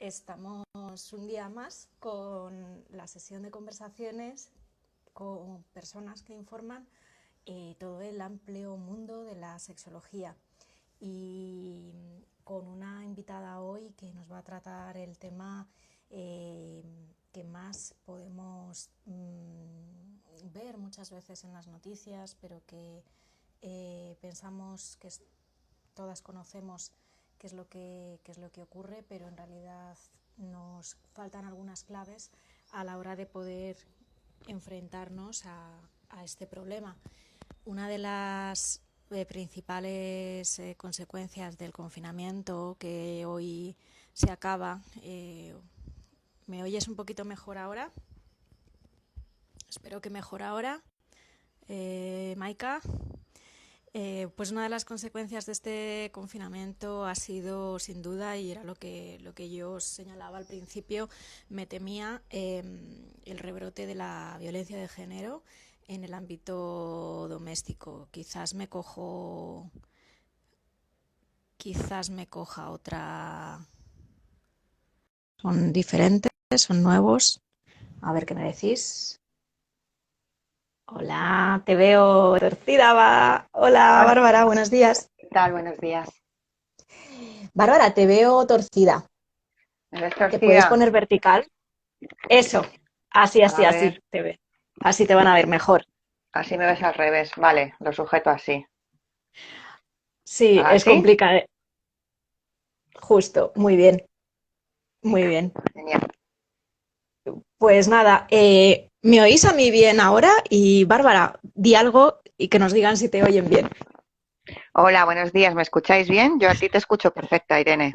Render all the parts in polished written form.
Estamos un día más con la sesión de conversaciones con personas que informan todo el amplio mundo de la sexología y con una invitada hoy que nos va a tratar el tema que más podemos ver muchas veces en las noticias, pero que pensamos que todas conocemos qué es lo que ocurre, pero en realidad nos faltan algunas claves a la hora de poder enfrentarnos a este problema. Una de las principales consecuencias del confinamiento que hoy se acaba. ¿Me oyes un poquito mejor ahora? Espero que mejor ahora. Maika. Pues una de las consecuencias de este confinamiento ha sido, sin duda, y era lo que yo os señalaba al principio, me temía el rebrote de la violencia de género en el ámbito doméstico. Quizás me coja otra. Son diferentes, son nuevos. A ver qué me decís. Hola, te veo torcida, va. Hola, Hola, Bárbara, buenos días. ¿qué tal? Buenos días. Bárbara, te veo torcida. ¿Me ves ¿Te puedes torcida? poner vertical? Eso, así, así, A así ver, te ve. Así te van a ver mejor. así me ves al revés. Vale, lo sujeto así. Sí, es ¿Así? complicado. Justo, muy bien, muy bien. Genial. Pues nada, ¿me oís a mí bien ahora? Y Bárbara, di algo y que nos digan si te oyen bien. Hola, buenos días. ¿Me escucháis bien? Yo a ti te escucho perfecta, Irene.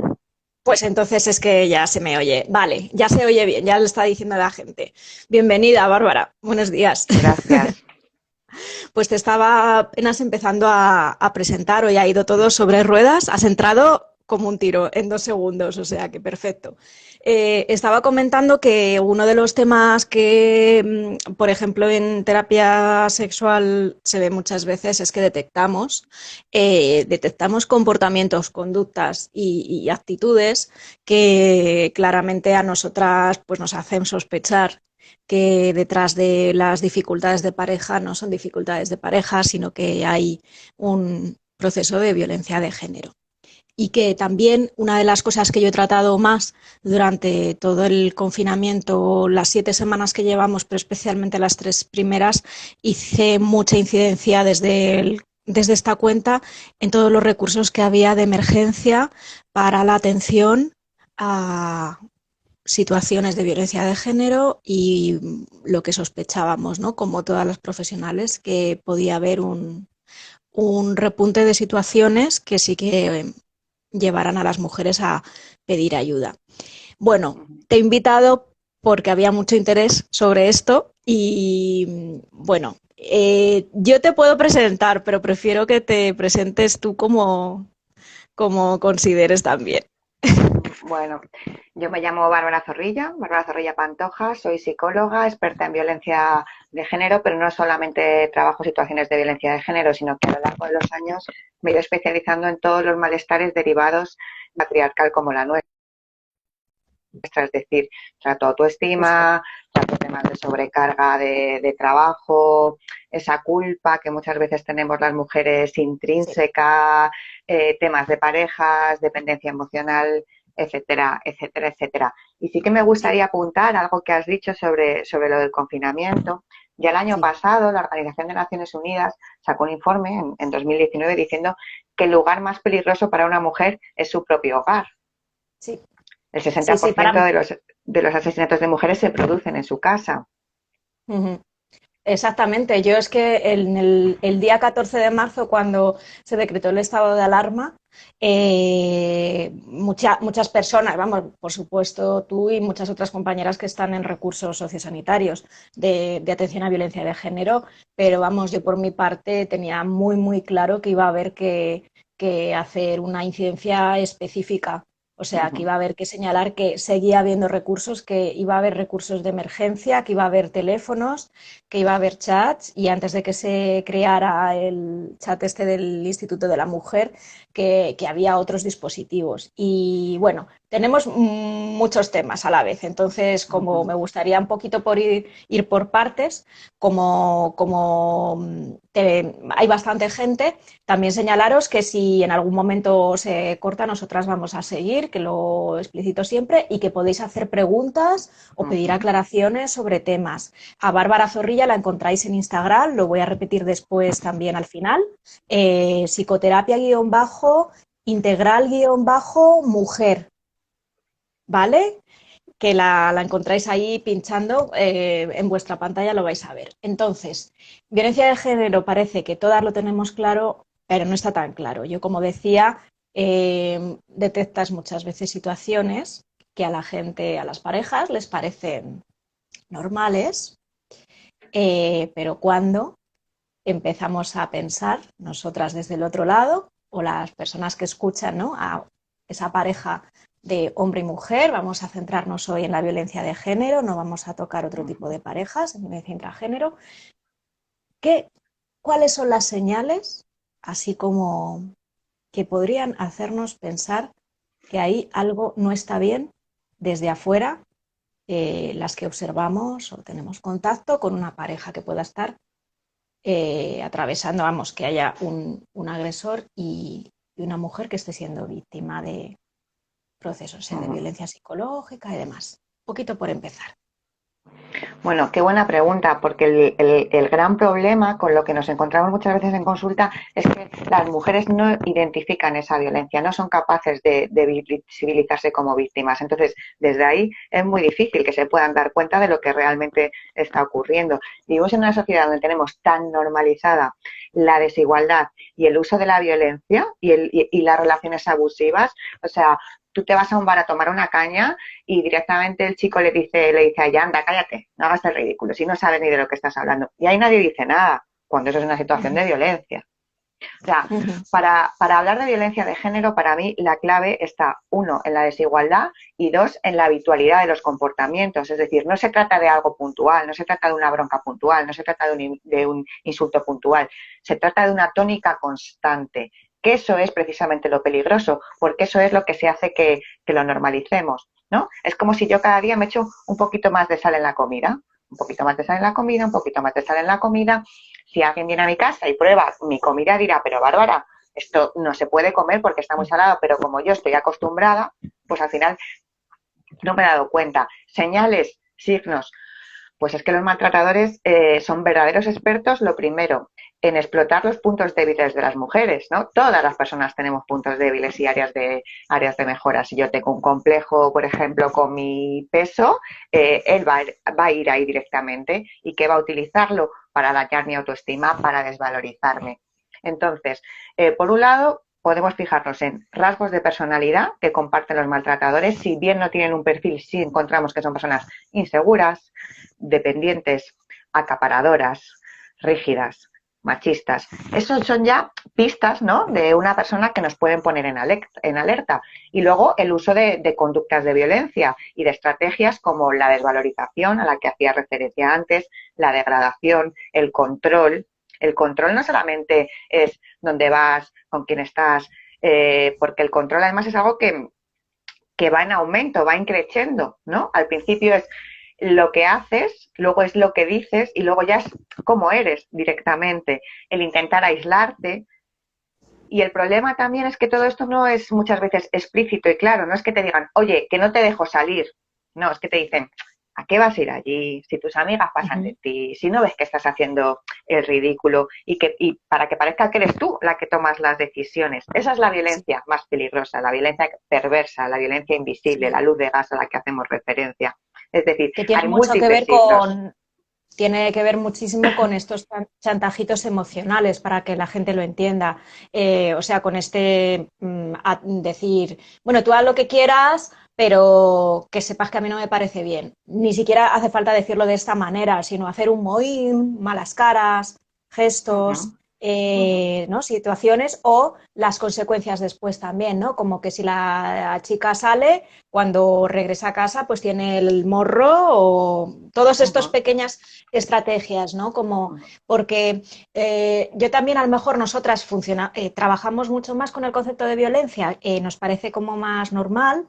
Pues entonces es que ya se me oye. Vale, ya se oye bien, ya lo está diciendo la gente. Bienvenida, Bárbara. Buenos días. Gracias. Pues te estaba apenas empezando a presentar, hoy ha ido todo sobre ruedas, has entrado como un tiro en 2 segundos, o sea que perfecto. Estaba comentando que uno de los temas que, por ejemplo, en terapia sexual se ve muchas veces es que detectamos comportamientos, conductas y actitudes que claramente a nosotras pues, nos hacen sospechar que detrás de las dificultades de pareja no son dificultades de pareja, sino que hay un proceso de violencia de género. Y que también una de las cosas que yo he tratado más durante todo el confinamiento, las 7 semanas que llevamos, pero especialmente las 3 primeras, hice mucha incidencia desde esta cuenta en todos los recursos que había de emergencia para la atención a situaciones de violencia de género y lo que sospechábamos, ¿no? Como todas las profesionales, que podía haber un repunte de situaciones que sí que llevaran a las mujeres a pedir ayuda. Bueno, Ujú. te he invitado porque había mucho interés sobre esto y bueno, yo te puedo presentar, pero prefiero que te presentes tú como consideres también. Bueno, yo me llamo Bárbara Zorrilla Pantoja, soy psicóloga, experta en violencia de género, pero no solamente trabajo situaciones de violencia de género, sino que a lo largo de los años me he ido especializando en todos los malestares derivados patriarcal como la nuestra. Es decir, trato Justo. autoestima, trato temas de sobrecarga de trabajo, esa culpa que muchas veces tenemos las mujeres Sí. intrínseca, temas de parejas, dependencia emocional, etcétera, etcétera, etcétera. Y sí que me Sí, gustaría apuntar algo que has dicho sobre lo del confinamiento. Ya el año sí, pasado, la Organización de Naciones Unidas sacó un informe en 2019 diciendo que el lugar más peligroso para una mujer es su propio hogar. sí, El sí, sí, 60% de los asesinatos de mujeres se producen en su casa. Ujú. Exactamente, yo es que en el día 14 de marzo, cuando se decretó el estado de alarma, muchas personas, vamos, por supuesto tú y muchas otras compañeras que están en recursos sociosanitarios de atención a violencia de género, pero vamos, yo por mi parte tenía muy, muy claro que iba a haber que hacer una incidencia específica. O sea, que Ujú. iba a haber que señalar que seguía habiendo recursos, que iba a haber recursos de emergencia, que iba a haber teléfonos, que iba a haber chats y antes de que se creara el chat este del Instituto de la Mujer, que había otros dispositivos. Y bueno, tenemos muchos temas a la vez, entonces como me gustaría un poquito por ir por partes, hay bastante gente, también señalaros que si en algún momento se corta, nosotras vamos a seguir, que lo explicito siempre, y que podéis hacer preguntas o pedir Ujú. aclaraciones sobre temas. A Bárbara Zorrilla la encontráis en Instagram, lo voy a repetir después también al final, psicoterapia-integral-mujer. ¿Vale? Que la encontráis ahí pinchando en vuestra pantalla, lo vais a ver. Entonces, violencia de género parece que todas lo tenemos claro, pero no está tan claro. Yo, como decía, detectas muchas veces situaciones que a la gente, a las parejas, les parecen normales, pero cuando empezamos a pensar, nosotras desde el otro lado, o las personas que escuchan, ¿no?, a esa pareja de hombre y mujer, vamos a centrarnos hoy en la violencia de género, no vamos a tocar otro tipo de parejas, en violencia intragénero. ¿Qué, ¿Cuáles son las señales, así como que podrían hacernos pensar que ahí algo no está bien desde afuera, las que observamos o tenemos contacto con una pareja que pueda estar atravesando, vamos, que haya un agresor y una mujer que esté siendo víctima de procesos, sea de Ujú. violencia psicológica y demás? Un poquito por empezar. Bueno, qué buena pregunta, porque el gran problema con lo que nos encontramos muchas veces en consulta es que las mujeres no identifican esa violencia, no son capaces de visibilizarse como víctimas. Entonces, desde ahí es muy difícil que se puedan dar cuenta de lo que realmente está ocurriendo. Vivimos en una sociedad donde tenemos tan normalizada la desigualdad y el uso de la violencia y las relaciones abusivas. O sea, tú te vas a un bar a tomar una caña y directamente el chico le dice a ella, anda, cállate, no hagas el ridículo, si no sabes ni de lo que estás hablando. Y ahí nadie dice nada, cuando eso es una situación de violencia. O sea, para hablar de violencia de género, para mí la clave está, uno, en la desigualdad y dos, en la habitualidad de los comportamientos. Es decir, no se trata de algo puntual, no se trata de una bronca puntual, no se trata de un insulto puntual, se trata de una tónica constante. Que eso es precisamente lo peligroso, porque eso es lo que se hace que lo normalicemos, ¿no? Es como si yo cada día me echo un poquito más de sal en la comida, un poquito más de sal en la comida, un poquito más de sal en la comida. Si alguien viene a mi casa y prueba mi comida, dirá, pero Bárbara, esto no se puede comer porque está muy salado, pero como yo estoy acostumbrada, pues al final no me he dado cuenta. Señales, signos. Pues es que los maltratadores son verdaderos expertos, lo primero, en explotar los puntos débiles de las mujeres, ¿no? Todas las personas tenemos puntos débiles y áreas de mejora. Si yo tengo un complejo, por ejemplo, con mi peso, él va a ir ahí directamente y que va a utilizarlo para dañar mi autoestima, para desvalorizarme. Entonces, por un lado, podemos fijarnos en rasgos de personalidad que comparten los maltratadores. Si bien no tienen un perfil, sí encontramos que son personas inseguras, dependientes, acaparadoras, rígidas, machistas. Esos son ya pistas, ¿no?, de una persona que nos pueden poner en alerta. Y luego el uso de conductas de violencia y de estrategias como la desvalorización, a la que hacía referencia antes, la degradación, el control. El control no solamente es dónde vas, con quién estás, porque el control además es algo que va en aumento, va increciendo, ¿no? Al principio es lo que haces, luego es lo que dices y luego ya es cómo eres directamente. El intentar aislarte. Y el problema también es que todo esto no es muchas veces explícito y claro, no es que te digan, oye, que no te dejo salir. No, es que te dicen, ¿a qué vas a ir allí? Si tus amigas pasan de ti, si no ves que estás haciendo el ridículo y para que parezca que eres tú la que tomas las decisiones. Esa es la Sí, violencia más peligrosa, la violencia perversa, la violencia invisible, sí. la luz de gas a la que hacemos referencia. Es decir, Que tiene hay mucho que múltiples ver signos. tiene que ver muchísimo con estos chantajitos emocionales para que la gente lo entienda. O sea, con este decir, bueno, tú haz lo que quieras, pero que sepas que a mí no me parece bien. Ni siquiera hace falta decirlo de esta manera, sino hacer un mohín, malas caras, Uh -huh, gestos, uh -huh. ¿no?, situaciones o las consecuencias después también, ¿no? Como que si la chica sale, cuando regresa a casa, pues tiene el morro o todos Uh estos -huh. pequeñas estrategias, ¿no? Como porque yo también a lo mejor nosotras trabajamos mucho más con el concepto de violencia, nos parece como más normal,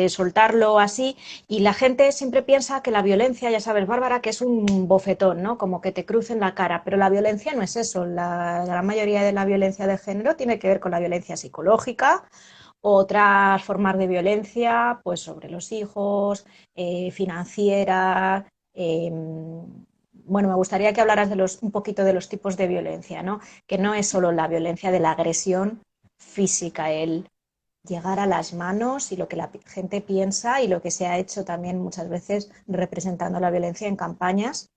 soltarlo así. Y la gente siempre piensa que la violencia, ya sabes, Bárbara, que es un bofetón, ¿no? Como que te crucen la cara, pero la violencia no es eso. La gran mayoría de la violencia de género tiene que ver con la violencia psicológica, otras formas de violencia, pues sobre los hijos, financiera. Bueno, me gustaría que hablaras un poquito de los tipos de violencia, ¿no? Que no es solo la violencia de la agresión física, el llegar a las manos y lo que la gente piensa y lo que se ha hecho también muchas veces representando la violencia en campañas,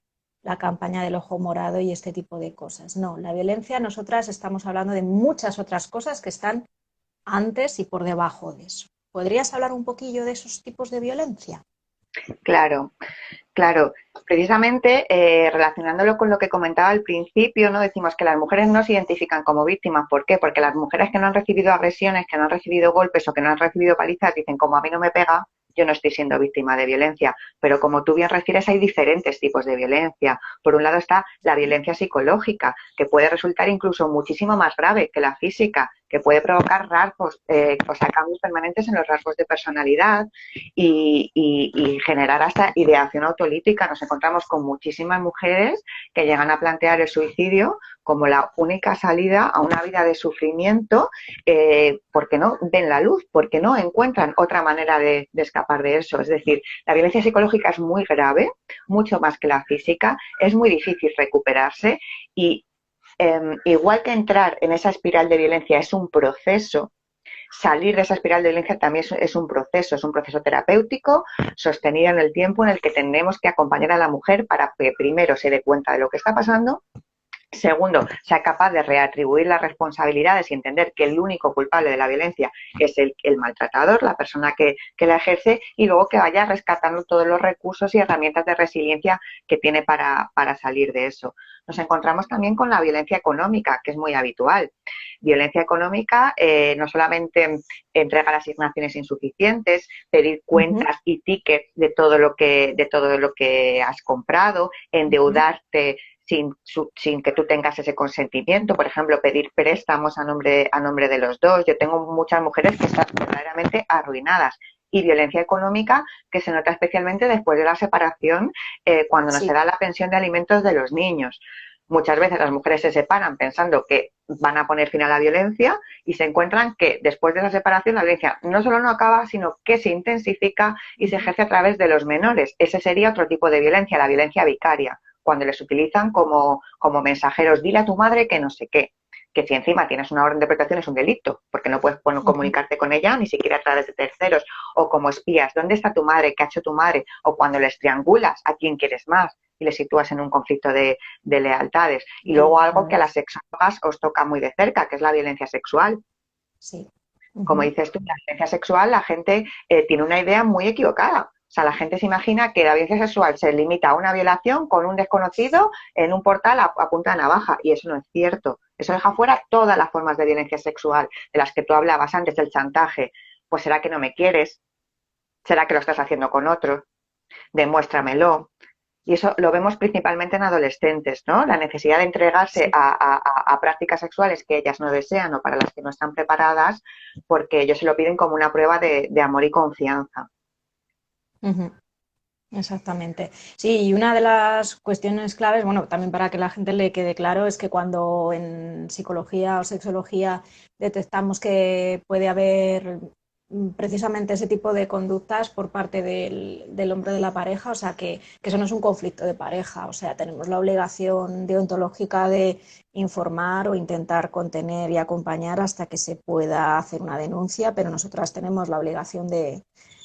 la campaña del ojo morado y este tipo de cosas. No, la violencia, nosotras estamos hablando de muchas otras cosas que están antes y por debajo de eso. ¿Podrías hablar un poquillo de esos tipos de violencia? Claro. Claro, precisamente relacionándolo con lo que comentaba al principio, ¿no? Decimos que las mujeres no se identifican como víctimas. ¿Por qué? Porque las mujeres que no han recibido agresiones, que no han recibido golpes o que no han recibido palizas, dicen, como a mí no me pega, yo no estoy siendo víctima de violencia. Pero como tú bien refieres, hay diferentes tipos de violencia. Por un lado está la violencia psicológica, que puede resultar incluso muchísimo más grave que la física, que puede provocar rasgos, o sea, cambios permanentes en los rasgos de personalidad y generar hasta ideación autolítica. Nos encontramos con muchísimas mujeres que llegan a plantear el suicidio como la única salida a una vida de sufrimiento, porque no ven la luz, porque no encuentran otra manera de escapar de eso. Es decir, la violencia psicológica es muy grave, mucho más que la física, es muy difícil recuperarse y igual que entrar en esa espiral de violencia es un proceso, salir de esa espiral de violencia también es un proceso terapéutico sostenido en el tiempo en el que tenemos que acompañar a la mujer para que primero se dé cuenta de lo que está pasando. Segundo, sea capaz de reatribuir las responsabilidades y entender que el único culpable de la violencia es el maltratador, la persona que la ejerce, y luego que vaya rescatando todos los recursos y herramientas de resiliencia que tiene para salir de eso. Nos encontramos también con la violencia económica, que es muy habitual. Violencia económica no solamente entregar asignaciones insuficientes, pedir Uh -huh, cuentas y tickets de todo lo que has comprado, uh -huh. endeudarte sin que tú tengas ese consentimiento, por ejemplo, pedir préstamos a nombre de los dos. Yo tengo muchas mujeres que están verdaderamente arruinadas. Y violencia económica que se nota especialmente después de la separación, cuando no se Sí. da la pensión de alimentos de los niños. Muchas veces las mujeres se separan pensando que van a poner fin a la violencia y se encuentran que después de la separación la violencia no solo no acaba, sino que se intensifica y se ejerce a través de los menores. Ese sería otro tipo de violencia, la violencia vicaria, cuando les utilizan como mensajeros, dile a tu madre que no sé qué, que si encima tienes una orden de protección es un delito, porque no puedes Uh -huh. comunicarte con ella ni siquiera a través de terceros, o como espías, ¿dónde está tu madre? ¿Qué ha hecho tu madre? O cuando les triangulas, ¿a quién quieres más? Y les sitúas en un conflicto de lealtades. Y De luego algo que a las lealtades. sexólogas os toca muy de cerca, que es la violencia sexual. Sí. Uh Como -huh. dices tú, la violencia sexual, la gente tiene una idea muy equivocada. O sea, la gente se imagina que la violencia sexual se limita a una violación con un desconocido en un portal a punta de navaja. Y eso no es cierto. Eso deja fuera todas las formas de violencia sexual de las que tú hablabas antes, del chantaje. Pues será que no me quieres, será que lo estás haciendo con otro, demuéstramelo. Y eso lo vemos principalmente en adolescentes, ¿no? La necesidad de entregarse Sí. a prácticas sexuales que ellas no desean o para las que no están preparadas, porque ellos se lo piden como una prueba de amor y confianza. Uh -huh. Exactamente. Sí, y una de las cuestiones claves, bueno, también para que la gente le quede claro, es que cuando en psicología o sexología detectamos que puede haber precisamente ese tipo de conductas por parte del hombre de la pareja, o sea, que eso no es un conflicto de pareja, o sea, tenemos la obligación deontológica de informar o intentar contener y acompañar hasta que se pueda hacer una denuncia, pero nosotras tenemos la obligación de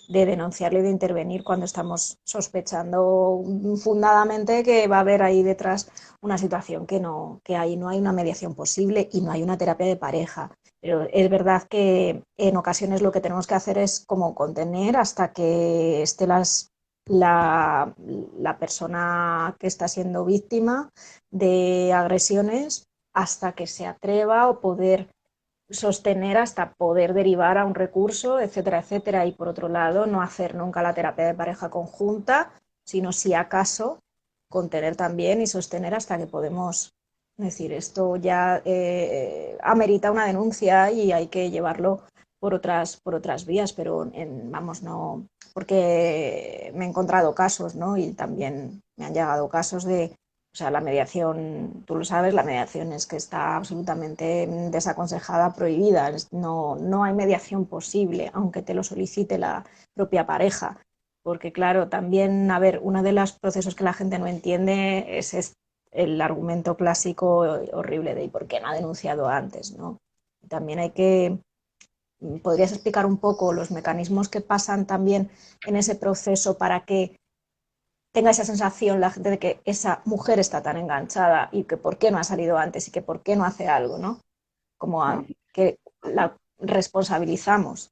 denunciarlo y de intervenir cuando estamos sospechando fundadamente que va a haber ahí detrás una situación que ahí no hay una mediación posible y no hay una terapia de pareja. Pero es verdad que en ocasiones lo que tenemos que hacer es como contener hasta que esté la persona que está siendo víctima de agresiones hasta que se atreva o poder sostener hasta poder derivar a un recurso, etcétera, etcétera. Y por otro lado, no hacer nunca la terapia de pareja conjunta, sino si acaso contener también y sostener hasta que podemos decir esto ya amerita una denuncia y hay que llevarlo por otras vías, pero vamos, no, porque me he encontrado casos, ¿no? Y también me han llegado casos de, o sea, la mediación, tú lo sabes, la mediación es que está absolutamente desaconsejada, prohibida. No, no hay mediación posible, aunque te lo solicite la propia pareja. Porque claro, también, a ver, uno de los procesos que la gente no entiende es el argumento clásico horrible de ¿y por qué no ha denunciado antes? ¿No? También hay que, ¿podrías explicar un poco los mecanismos que pasan también en ese proceso para que tenga esa sensación la gente de que esa mujer está tan enganchada y que por qué no ha salido antes y que por qué no hace algo, ¿no? Como que la responsabilizamos.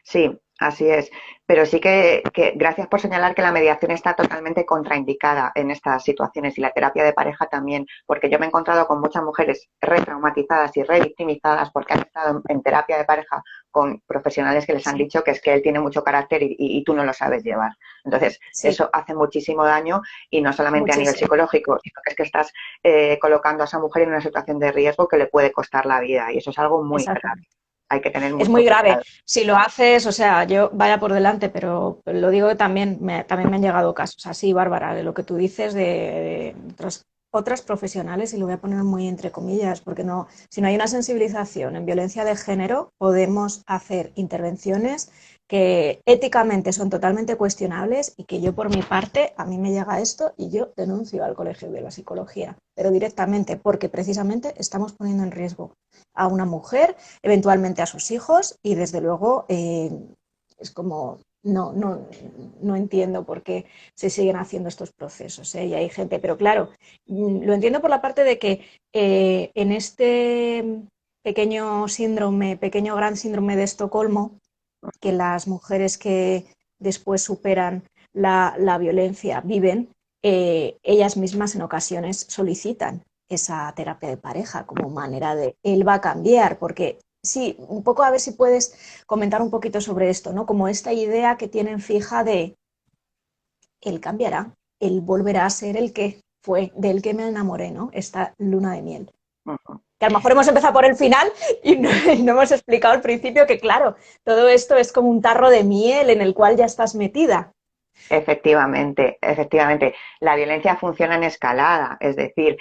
Sí, así es. Pero sí que gracias por señalar que la mediación está totalmente contraindicada en estas situaciones y la terapia de pareja también, porque yo me he encontrado con muchas mujeres retraumatizadas y revictimizadas porque han estado en terapia de pareja con profesionales que les han Sí, dicho que es que él tiene mucho carácter y tú no lo sabes llevar. Entonces, sí, eso hace muchísimo daño y no solamente a nivel muchísimo. psicológico, sino que es que estás colocando a esa mujer en una situación de riesgo que le puede costar la vida y eso es algo muy grave. Exactamente. Hay que tener Es mucho muy grave. cuidado. Si lo haces, o sea, yo vaya por delante, pero lo digo que también me han llegado casos así, Bárbara, de lo que tú dices de otras profesionales, y lo voy a poner muy entre comillas, porque no, si no hay una sensibilización en violencia de género, podemos hacer intervenciones que éticamente son totalmente cuestionables y que yo por mi parte, a mí me llega esto y yo denuncio al Colegio de la Psicología, pero directamente, porque precisamente estamos poniendo en riesgo a una mujer, eventualmente a sus hijos y desde luego es como no entiendo por qué se siguen haciendo estos procesos, ¿eh? Y hay gente, pero claro, lo entiendo por la parte de que en este pequeño gran síndrome de Estocolmo, que las mujeres que después superan la violencia viven, ellas mismas en ocasiones solicitan esa terapia de pareja como manera de él va a cambiar, porque sí, un poco a ver si puedes comentar un poquito sobre esto, ¿no? Como esta idea que tienen fija de él cambiará, él volverá a ser el que fue, del que me enamoré, ¿no? Esta luna de miel. Ujú. Que a lo mejor hemos empezado por el final y no hemos explicado al principio que, claro, todo esto es como un tarro de miel en el cual ya estás metida. Efectivamente, efectivamente. La violencia funciona en escalada, es decir,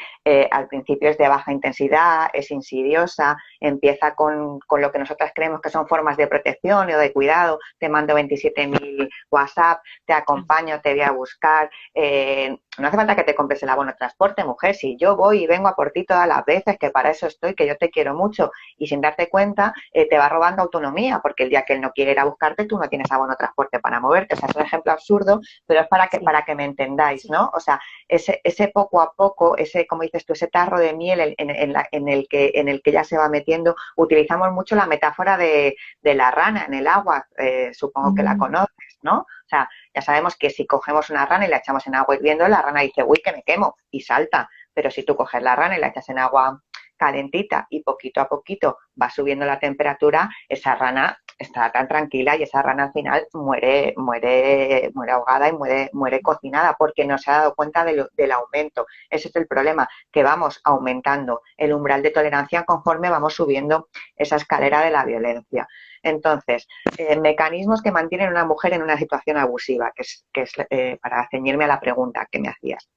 al principio es de baja intensidad, es insidiosa, empieza con lo que nosotras creemos que son formas de protección o de cuidado. Te mando 27.000 WhatsApp, te acompaño, te voy a buscar. No hace falta que te compres el abono de transporte, mujer. Si yo voy y vengo a por ti todas las veces, que para eso estoy, que yo te quiero mucho, y sin darte cuenta, te va robando autonomía, porque el día que él no quiere ir a buscarte, tú no tienes abono de transporte para moverte. O sea, es un ejemplo absurdo, pero es Sí, para que me entendáis, sí. ¿no? O sea, ese poco a poco, ese, como dices tú, ese tarro de miel en el que ya se va metiendo, utilizamos mucho la metáfora de la rana en el agua, supongo que la Mm. conoces, ¿no? O sea, ya sabemos que si cogemos una rana y la echamos en agua hirviendo, la rana dice, uy, que me quemo, y salta. Pero si tú coges la rana y la echas en agua calentita y poquito a poquito va subiendo la temperatura, esa rana está tan tranquila y esa rana al final muere ahogada y muere cocinada porque no se ha dado cuenta del aumento. Ese es el problema, que vamos aumentando el umbral de tolerancia conforme vamos subiendo esa escalera de la violencia. Entonces, mecanismos que mantienen a una mujer en una situación abusiva, que es para ceñirme a la pregunta que me hacías.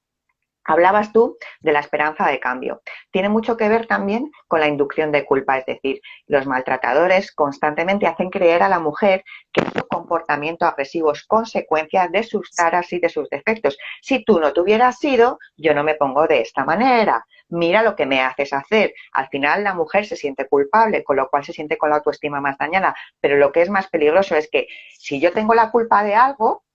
Hablabas tú de la esperanza de cambio. Tiene mucho que ver también con la inducción de culpa, es decir, los maltratadores constantemente hacen creer a la mujer que su comportamiento agresivo es consecuencia de sus taras y de sus defectos. Si tú no te hubieras sido, yo no me pongo de esta manera. Mira lo que me haces hacer. Al final la mujer se siente culpable, con lo cual se siente con la autoestima más dañada. Pero lo que es más peligroso es que si yo tengo la culpa de algo,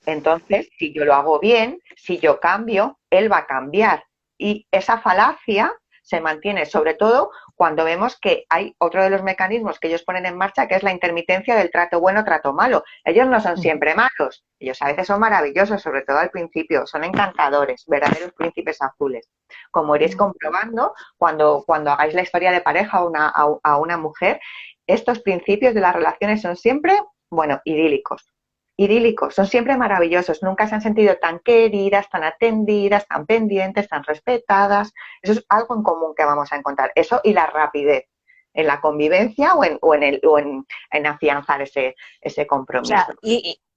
entonces, si yo lo hago bien, si yo cambio, él va a cambiar. Y esa falacia se mantiene, sobre todo cuando vemos que hay otro de los mecanismos que ellos ponen en marcha, que es la intermitencia del trato bueno, trato malo. Ellos no son siempre malos, ellos a veces son maravillosos, sobre todo al principio, son encantadores, verdaderos príncipes azules. Como iréis comprobando, cuando hagáis la historia de pareja a una mujer, estos principios de las relaciones son siempre, bueno, idílicos, son siempre maravillosos, nunca se han sentido tan queridas, tan atendidas, tan pendientes, tan respetadas. Eso es algo en común que vamos a encontrar. Eso y la rapidez. en la convivencia o en afianzar ese O sea, compromiso.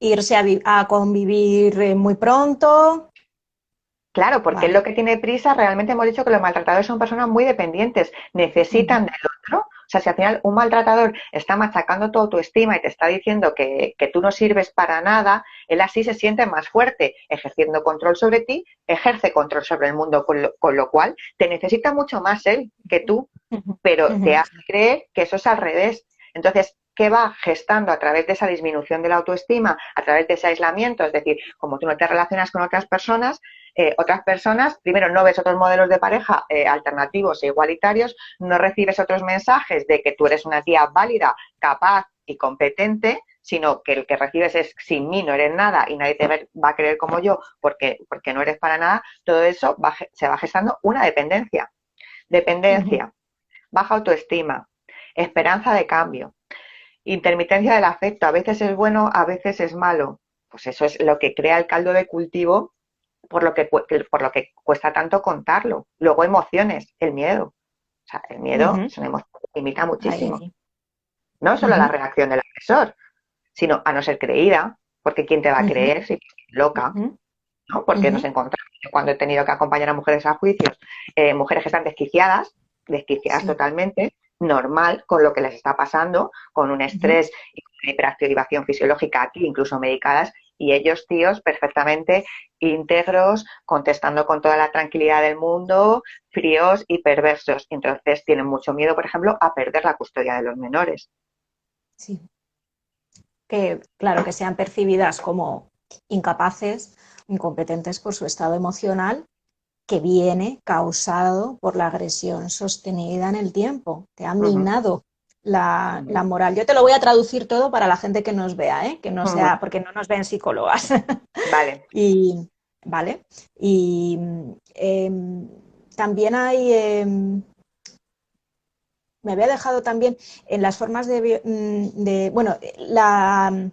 irse a convivir muy pronto. Claro, porque es Vale. lo que tiene prisa. Realmente hemos dicho que los maltratadores son personas muy dependientes, necesitan Ujú, del otro. O sea, si al final un maltratador está machacando tu autoestima y te está diciendo que tú no sirves para nada, él así se siente más fuerte, ejerciendo control sobre ti, ejerce control sobre el mundo, con lo cual te necesita mucho más él que tú, ujú, pero ujú. te hace creer que eso es al revés. Entonces, ¿qué va gestando a través de esa disminución de la autoestima, a través de ese aislamiento? Es decir, como tú no te relacionas con otras personas, primero no ves otros modelos de pareja alternativos e igualitarios, no recibes otros mensajes de que tú eres una tía válida, capaz y competente, sino que el que recibes es sin mí no eres nada y nadie te va a querer como yo porque no eres para nada. Todo eso se va gestando una dependencia. Ujú. Dependencia, baja autoestima, esperanza de cambio, intermitencia del afecto, a veces es bueno, a veces es malo. Pues eso es lo que crea el caldo de cultivo por lo que cuesta tanto contarlo. Luego emociones, el miedo. O sea, el miedo Ujú. es una emoción que limita Ahí, muchísimo. ahí. No solo la Ujú, reacción del agresor, sino a no ser creída, porque ¿quién te va a ujú, creer si tú eres loca? ujú, ¿No? Porque ujú. nos encontramos, cuando he tenido que acompañar a mujeres a juicios, mujeres que están desquiciadas Sí. totalmente, normal con lo que les está pasando, con un Ujú. estrés y con una hiperactivación fisiológica aquí, incluso medicadas, y ellos, tíos, perfectamente íntegros, contestando con toda la tranquilidad del mundo, fríos y perversos. Entonces tienen mucho miedo, por ejemplo, a perder la custodia de los menores. Sí. Que, claro, que sean percibidas como incapaces, incompetentes por su estado emocional que viene causado por la agresión sostenida en el tiempo. Te ha Ujú, minado la ujú, moral. Yo te lo voy a traducir todo para la gente que nos vea, ¿eh? Que no ujú. sea, porque no nos ven psicólogas. Vale. Y, ¿vale? Y también hay, me había dejado también en las formas bueno, la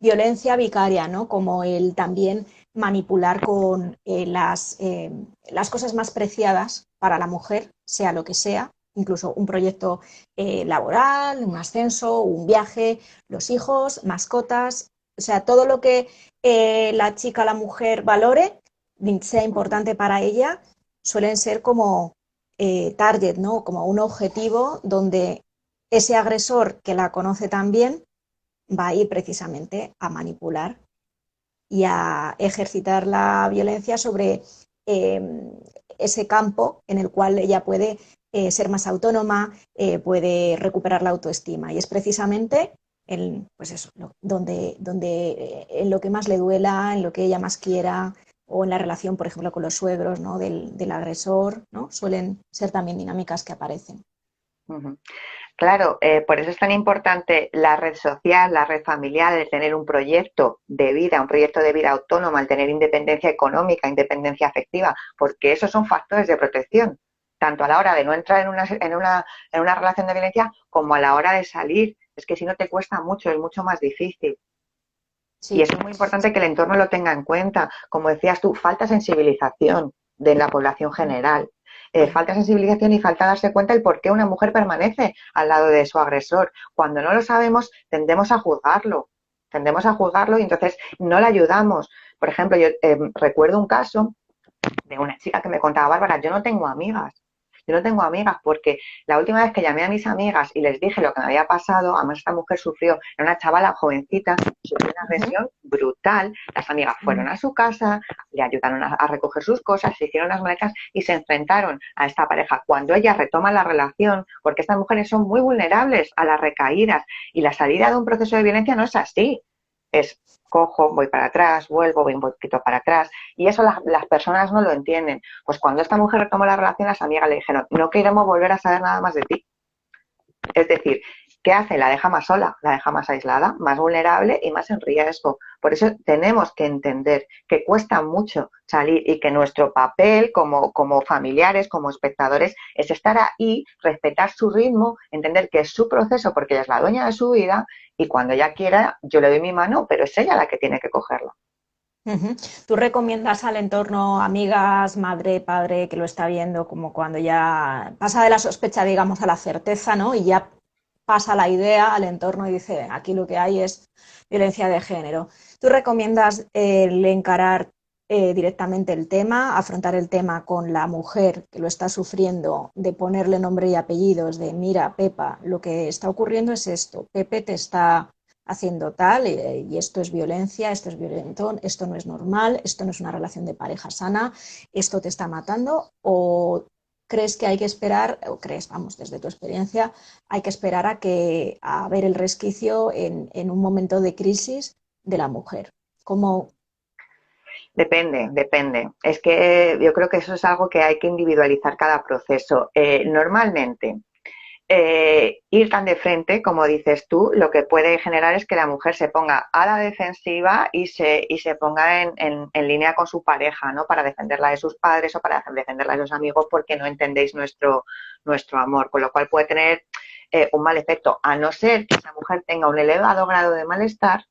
violencia vicaria, ¿no? Como el también manipular con las cosas más preciadas para la mujer, sea lo que sea, incluso un proyecto laboral, un ascenso, un viaje, los hijos, mascotas, o sea, todo lo que la chica, la mujer valore, sea Ujú, importante para ella, suelen ser como target, ¿no? Como un objetivo donde ese agresor que la conoce también va a ir precisamente a manipular y a ejercitar la violencia sobre ese campo en el cual ella puede ser más autónoma, puede recuperar la autoestima. Y es precisamente pues eso, en lo que más le duela, en lo que ella más quiera, o en la relación, por ejemplo, con los suegros, ¿no? del agresor, ¿no? Suelen ser también dinámicas que aparecen. ujú. Claro, por eso es tan importante la red social, la red familiar, el tener un proyecto de vida autónoma, el tener independencia económica, independencia afectiva, porque esos son factores de protección, tanto a la hora de no entrar en una relación de violencia como a la hora de salir. Es que si no te cuesta mucho, es mucho más difícil. Y Sí, eso es muy importante que el entorno lo tenga en cuenta. Como decías tú, falta sensibilización de la población general. Falta sensibilización y falta darse cuenta el por qué una mujer permanece al lado de su agresor. Cuando no lo sabemos, tendemos a juzgarlo. Tendemos a juzgarlo y entonces no le ayudamos. Por ejemplo, yo recuerdo un caso de una chica que me contaba, Bárbara, yo no tengo amigas. Yo no tengo amigas porque la última vez que llamé a mis amigas y les dije lo que me había pasado, además esta mujer sufrió, era una chavala jovencita, sufrió una ujú, agresión brutal. Las amigas ujú, fueron a su casa, le ayudaron a recoger sus cosas, se hicieron las maletas y se enfrentaron a esta pareja. Cuando ella retoma la relación, porque estas mujeres son muy vulnerables a las recaídas y la salida de un proceso de violencia no es así. Es cojo, voy para atrás, vuelvo, voy un poquito para atrás. Y eso las personas no lo entienden. Pues cuando esta mujer retomó la relación, las amigas le dijeron, no queremos volver a saber nada más de ti. Es decir, ¿qué hace? La deja más sola, la deja más aislada, más vulnerable y más en riesgo. Por eso tenemos que entender que cuesta mucho salir y que nuestro papel como familiares, como espectadores, es estar ahí, respetar su ritmo, entender que es su proceso porque ella es la dueña de su vida y cuando ella quiera yo le doy mi mano, pero es ella la que tiene que cogerla. Ujú. ¿Tú recomiendas al entorno, amigas, madre, padre, que lo está viendo, como cuando ya pasa de la sospecha, digamos, a la certeza, ¿no? Y ya pasa la idea al entorno y dice, aquí lo que hay es violencia de género. ¿Tú recomiendas el encarar directamente el tema, afrontar el tema con la mujer que lo está sufriendo, de ponerle nombre y apellidos, de mira, Pepa, lo que está ocurriendo es esto, Pepe te está haciendo tal y esto es violencia, esto es violentón, esto no es normal, esto no es una relación de pareja sana, esto te está matando? ¿O crees que hay que esperar, o crees, vamos, desde tu experiencia, hay que esperar a ver el resquicio en un momento de crisis de la mujer? ¿Cómo? Depende, depende. Es que yo creo que eso es algo que hay que individualizar cada proceso. Normalmente, ir tan de frente, como dices tú, lo que puede generar es que la mujer se ponga a la defensiva y se ponga en línea con su pareja, ¿no? Para defenderla de sus padres o para defenderla de sus amigos porque no entendéis nuestro amor, con lo cual puede tener un mal efecto, a no ser que esa mujer tenga un elevado grado de malestar,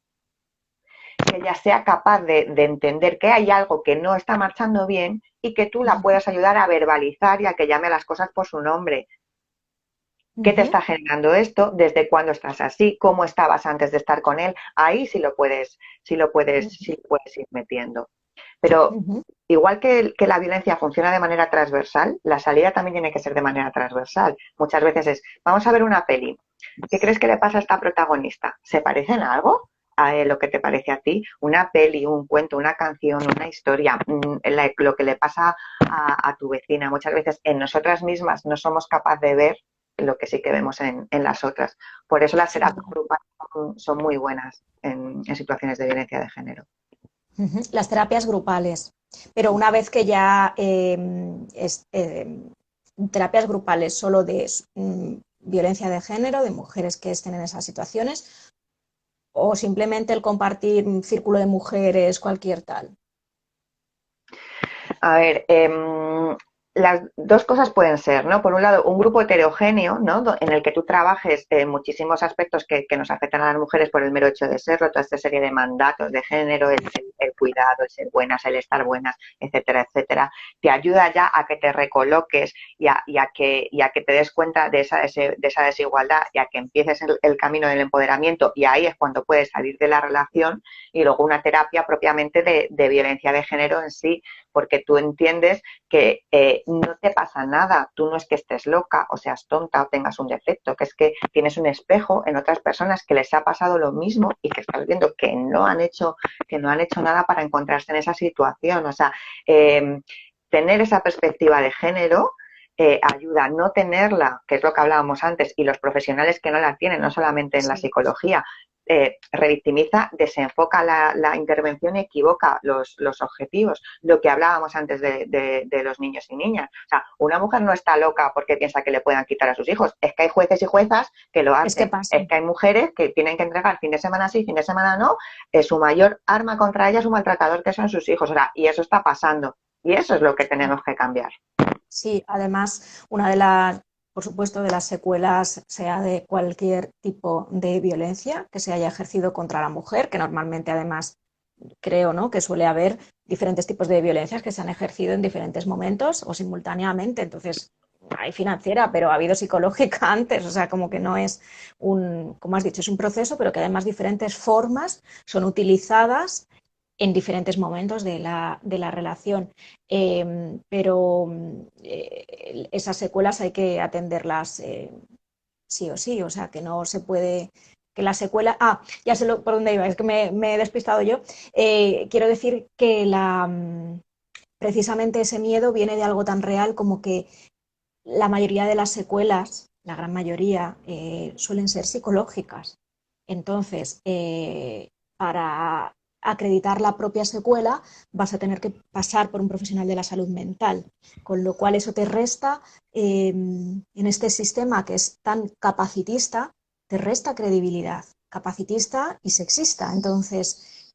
que ella sea capaz de entender que hay algo que no está marchando bien y que tú la puedas ayudar a verbalizar y a que llame a las cosas por su nombre. ¿Qué te Ujú, está generando esto? ¿Desde cuándo estás así? ¿Cómo estabas antes de estar con él? Ahí sí lo puedes ir metiendo. Pero ujú, igual que la violencia funciona de manera transversal, la salida también tiene que ser de manera transversal. Muchas veces es, vamos a ver una peli. ¿Qué crees que le pasa a esta protagonista? ¿Se parecen a algo? A lo que te parece a ti, una peli, un cuento, una canción, una historia, lo que le pasa a tu vecina. Muchas veces en nosotras mismas no somos capaces de ver lo que sí que vemos en las otras. Por eso las sin terapias duda. grupales son muy buenas en situaciones de violencia de género. Ujú. Las terapias grupales. Pero una vez que ya terapias grupales solo de violencia de género, de mujeres que estén en esas situaciones, o simplemente el compartir un círculo de mujeres, cualquier tal. A ver, las dos cosas pueden ser, ¿no? Por un lado, un grupo heterogéneo, ¿no? En el que tú trabajes muchísimos aspectos que nos afectan a las mujeres por el mero hecho de serlo, toda esta serie de mandatos de género, el cuidado, el ser buenas, el estar buenas, etcétera, etcétera, te ayuda ya a que te recoloques y a que te des cuenta de esa desigualdad y a que empieces el camino del empoderamiento y ahí es cuando puedes salir de la relación y luego una terapia propiamente de violencia de género en sí, porque tú entiendes que no te pasa nada, tú no es que estés loca o seas tonta o tengas un defecto, que es que tienes un espejo en otras personas que les ha pasado lo mismo y que estás viendo que no han hecho nada para encontrarse en esa situación. O sea, tener esa perspectiva de género ayuda a no tenerla, que es lo que hablábamos antes, y los profesionales que no la tienen, no solamente en la Sí. psicología, revictimiza, desenfoca la intervención y equivoca los objetivos. Lo que hablábamos antes de los niños y niñas. O sea, una mujer no está loca porque piensa que le puedan quitar a sus hijos. Es que hay jueces y juezas que lo Es que hacen. pasa. Es que hay mujeres que tienen que entregar fin de semana sí, fin de semana no. Su mayor arma contra ella es un maltratador que son sus hijos. O sea, y eso está pasando. Y eso es lo que tenemos que cambiar. Sí, además, una de las, por supuesto, de las secuelas, sea de cualquier tipo de violencia que se haya ejercido contra la mujer, que normalmente además creo, ¿no?, que suele haber diferentes tipos de violencias que se han ejercido en diferentes momentos o simultáneamente. Entonces, hay financiera, pero ha habido psicológica antes, o sea, como que no es un, como has dicho, es un proceso, pero que además diferentes formas son utilizadas en diferentes momentos de la relación. Pero esas secuelas hay que atenderlas sí o sí, o sea, que no se puede, que la secuela, ya sé por dónde iba, es que me he despistado yo. Quiero decir que precisamente ese miedo viene de algo tan real como que la mayoría de las secuelas, la gran mayoría, suelen ser psicológicas. Entonces, para acreditar la propia secuela, vas a tener que pasar por un profesional de la salud mental, con lo cual eso te resta, en este sistema que es tan capacitista, te resta credibilidad, capacitista y sexista. Entonces,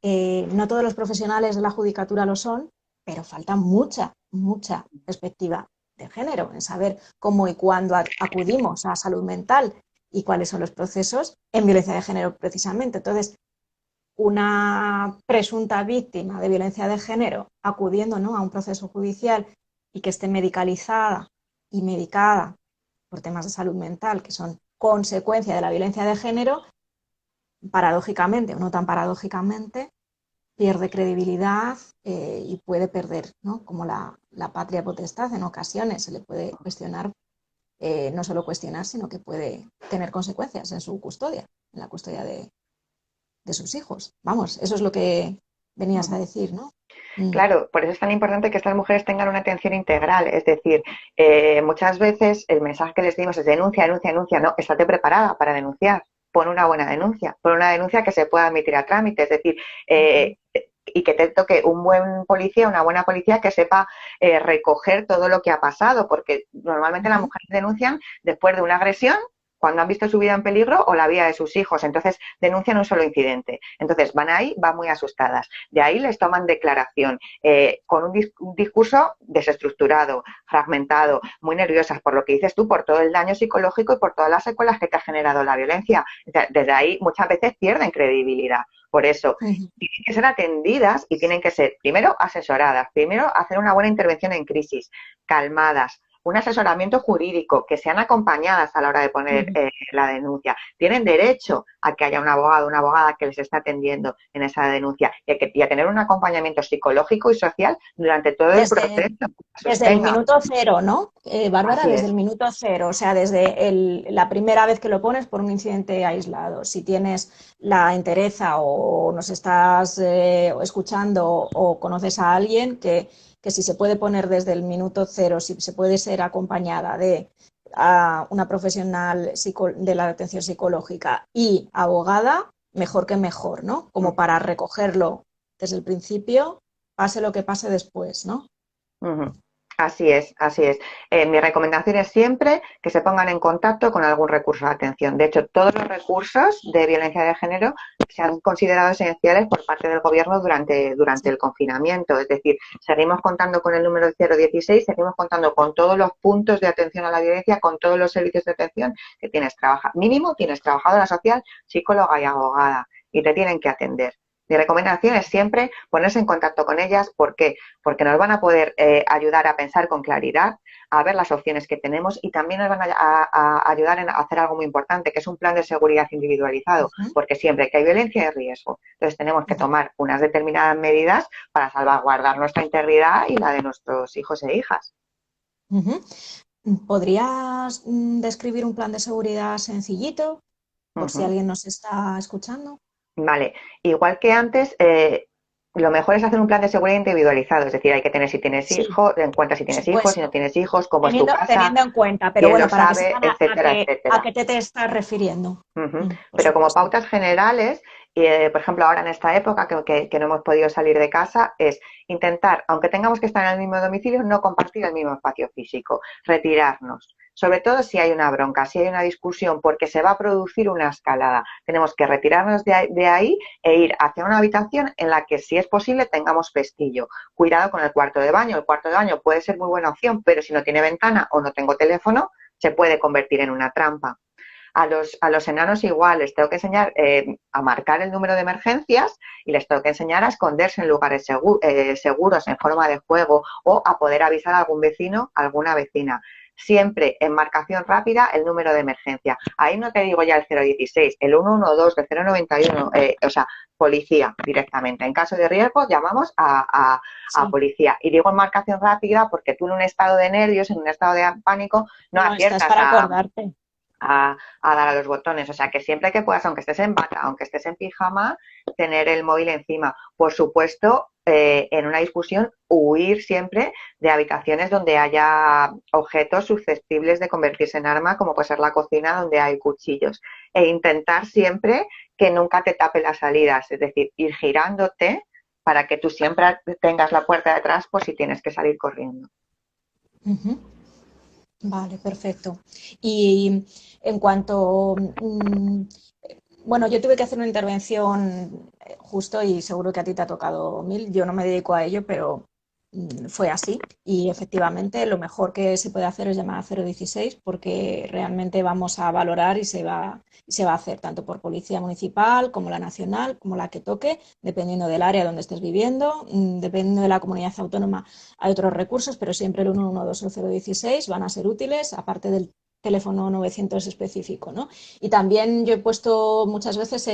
no todos los profesionales de la judicatura lo son, pero falta mucha, mucha perspectiva de género, en saber cómo y cuándo acudimos a salud mental y cuáles son los procesos en violencia de género precisamente. Entonces, una presunta víctima de violencia de género acudiendo, ¿no?, a un proceso judicial y que esté medicalizada y medicada por temas de salud mental que son consecuencia de la violencia de género, paradójicamente o no tan paradójicamente, pierde credibilidad y puede perder, ¿no?, como la patria potestad en ocasiones. Se le puede cuestionar, no solo cuestionar, sino que puede tener consecuencias en su custodia, en la custodia de sus hijos. Vamos, eso es lo que venías a decir, ¿no? Claro, por eso es tan importante que estas mujeres tengan una atención integral. Es decir, muchas veces el mensaje que les dimos es denuncia, denuncia, denuncia. No, estate preparada para denunciar. Pon una buena denuncia. Pon una denuncia que se pueda admitir a trámite. Es decir, y que te toque un buen policía, una buena policía que sepa recoger todo lo que ha pasado. Porque normalmente las mujeres denuncian después de una agresión, cuando han visto su vida en peligro o la vida de sus hijos. Entonces denuncian un solo incidente. Entonces van ahí, van muy asustadas. De ahí les toman declaración con un discurso desestructurado, fragmentado, muy nerviosas por lo que dices tú, por todo el daño psicológico y por todas las secuelas que te ha generado la violencia. O sea, desde ahí muchas veces pierden credibilidad. Por eso tienen que ser atendidas y tienen que ser primero asesoradas, primero hacer una buena intervención en crisis, calmadas, un asesoramiento jurídico, que sean acompañadas a la hora de poner la denuncia. Tienen derecho a que haya un abogado, una abogada que les esté atendiendo en esa denuncia y a tener un acompañamiento psicológico y social durante todo el proceso. Desde el minuto cero, ¿no, Bárbara? Así Desde es. el minuto cero, o sea, desde la primera vez que lo pones por un incidente aislado. Si tienes la entereza o nos estás escuchando o conoces a alguien que si se puede poner desde el minuto cero, si se puede ser acompañada de una profesional de la atención psicológica y abogada, mejor que mejor, ¿no? Como para recogerlo desde el principio, pase lo que pase después, ¿no? Así es, así es. Mi recomendación es siempre que se pongan en contacto con algún recurso de atención. De hecho, todos los recursos de violencia de género se han considerado esenciales por parte del Gobierno durante el confinamiento. Es decir, seguimos contando con el número 016, seguimos contando con todos los puntos de atención a la violencia, con todos los servicios de atención que mínimo tienes trabajadora social, psicóloga y abogada, y te tienen que atender. Mi recomendación es siempre ponerse en contacto con ellas. ¿Por qué? Porque nos van a poder ayudar a pensar con claridad, a ver las opciones que tenemos y también nos van a ayudar a hacer algo muy importante, que es un plan de seguridad individualizado, porque siempre que hay violencia hay riesgo. Entonces tenemos que tomar unas determinadas medidas para salvaguardar nuestra integridad y la de nuestros hijos e hijas. ¿Podrías describir un plan de seguridad sencillito, por si alguien nos está escuchando? Vale, igual que antes, lo mejor es hacer un plan de seguridad individualizado, es decir, hay que tener si tienes Sí, hijos, en cuenta si por tienes hijos, si no supuesto. tienes hijos, cómo es tu casa, Teniendo en cuenta, pero quién lo bueno, para que sabe, sepan etcétera, a etcétera. qué te estás refiriendo. Por Pero como supuesto. pautas generales, por ejemplo, ahora en esta época que no hemos podido salir de casa, es intentar, aunque tengamos que estar en el mismo domicilio, no compartir el mismo espacio físico, retirarnos. Sobre todo si hay una bronca, si hay una discusión, porque se va a producir una escalada. Tenemos que retirarnos de ahí e ir hacia una habitación en la que, si es posible, tengamos pestillo. Cuidado con el cuarto de baño. El cuarto de baño puede ser muy buena opción, pero si no tiene ventana o no tengo teléfono, se puede convertir en una trampa. A los enanos igual, les tengo que enseñar a marcar el número de emergencias y les tengo que enseñar a esconderse en lugares seguros en forma de juego o a poder avisar a algún vecino, a alguna vecina. Siempre en marcación rápida el número de emergencia. Ahí no te digo ya el 016, el 112, el 091, o sea, policía directamente. En caso de riesgo llamamos a policía. Y digo en marcación rápida porque tú en un estado de nervios, en un estado de pánico, no No, estás aciertas para acordarte. a dar a los botones. O sea, que siempre que puedas, aunque estés en bata, aunque estés en pijama, tener el móvil encima. Por supuesto, en una discusión, huir siempre de habitaciones donde haya objetos susceptibles de convertirse en arma, como puede ser la cocina, donde hay cuchillos. E intentar siempre que nunca te tape las salidas, es decir, ir girándote para que tú siempre tengas la puerta detrás por si tienes que salir corriendo. Vale, perfecto. Y en cuanto, bueno, yo tuve que hacer una intervención justo y seguro que a ti te ha tocado mil. Yo no me dedico a ello, pero fue así y efectivamente lo mejor que se puede hacer es llamar a 016 porque realmente vamos a valorar y se va a hacer tanto por policía municipal como la nacional, como la que toque, dependiendo del área donde estés viviendo, dependiendo de la comunidad autónoma hay otros recursos, pero siempre el 112 o 016 van a ser útiles, aparte del teléfono 900 específico, ¿no? Y también yo he puesto muchas veces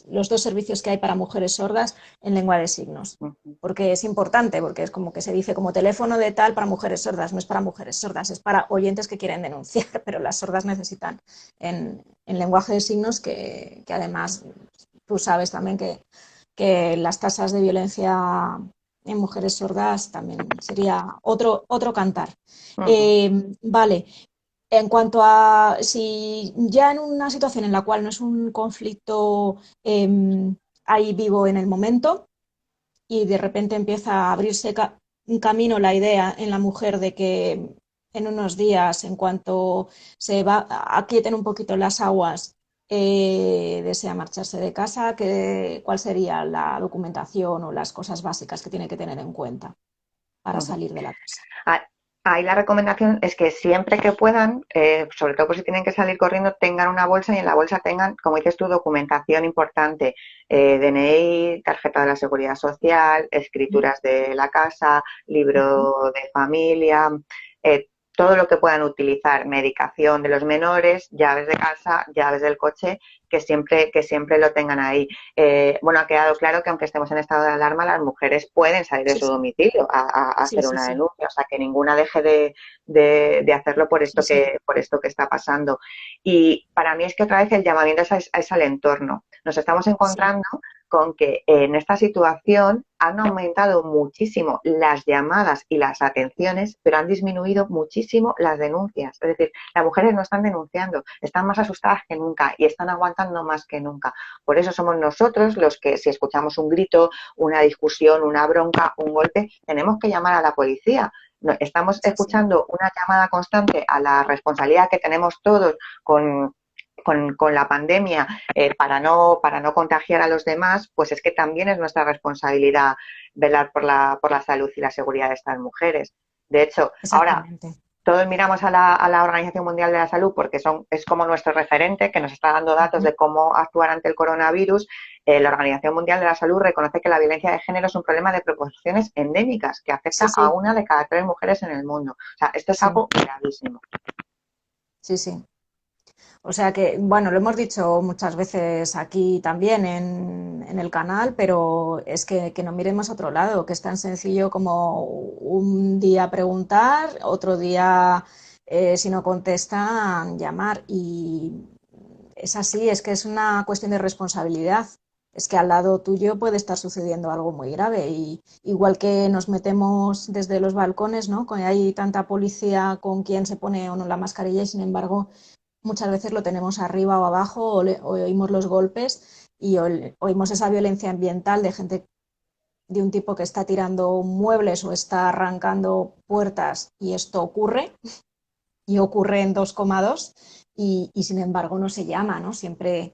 los dos servicios que hay para mujeres sordas en lengua de signos, Ujú. porque es importante, porque es como que se dice como teléfono de tal para mujeres sordas, no es para mujeres sordas, es para oyentes que quieren denunciar, pero las sordas necesitan en lenguaje de signos que además tú sabes también que las tasas de violencia en mujeres sordas también sería otro cantar. Ujú. Vale, en cuanto a si ya en una situación en la cual no es un conflicto ahí vivo en el momento y de repente empieza a abrirse un camino la idea en la mujer de que en unos días, en cuanto se va aquieten un poquito las aguas, desea marcharse de casa, ¿cuál sería la documentación o las cosas básicas que tiene que tener en cuenta para Ujú. salir de la casa? Ah, ahí la recomendación es que siempre que puedan, sobre todo por si tienen que salir corriendo, tengan una bolsa y en la bolsa tengan, como dices tú, documentación importante, DNI, tarjeta de la Seguridad Social, escrituras de la casa, libro de familia, todo lo que puedan utilizar, medicación de los menores, llaves de casa, llaves del coche, que siempre lo tengan ahí. Bueno, ha quedado claro que aunque estemos en estado de alarma, las mujeres pueden salir de Sí, su sí, domicilio a sí, hacer sí, una sí, denuncia, o sea, que ninguna deje de hacerlo sí, sí. por esto que está pasando. Y para mí es que otra vez el llamamiento es al entorno. Nos estamos Sí. encontrando con que en esta situación han aumentado muchísimo las llamadas y las atenciones, pero han disminuido muchísimo las denuncias. Es decir, las mujeres no están denunciando, están más asustadas que nunca y están aguantando más que nunca. Por eso somos nosotros los que, si escuchamos un grito, una discusión, una bronca, un golpe, tenemos que llamar a la policía. Estamos Sí, sí. escuchando una llamada constante a la responsabilidad que tenemos todos con la pandemia para no contagiar a los demás, pues es que también es nuestra responsabilidad velar por la salud y la seguridad de estas mujeres. De hecho, ahora Exactamente. todos miramos a la Organización Mundial de la Salud porque es como nuestro referente que nos está dando datos Ujú. de cómo actuar ante el coronavirus. La Organización Mundial de la Salud reconoce que la violencia de género es un problema de proporciones endémicas que Sí, afecta a sí, una de cada 3 mujeres en el mundo. O sea, esto es sí, algo gravísimo. sí, sí. O sea que, bueno, lo hemos dicho muchas veces aquí también en el canal, pero es que no miremos a otro lado, que es tan sencillo como un día preguntar, otro día, si no contestan, llamar. Y es así, es que es una cuestión de responsabilidad. Es que al lado tuyo puede estar sucediendo algo muy grave. Y igual que nos metemos desde los balcones, ¿no? Con hay tanta policía con quien se pone o no la mascarilla y sin embargo muchas veces lo tenemos arriba o abajo o oímos los golpes y oímos esa violencia ambiental de gente de un tipo que está tirando muebles o está arrancando puertas y esto ocurre y ocurre en 2,2 y sin embargo no se llama, ¿no? Siempre,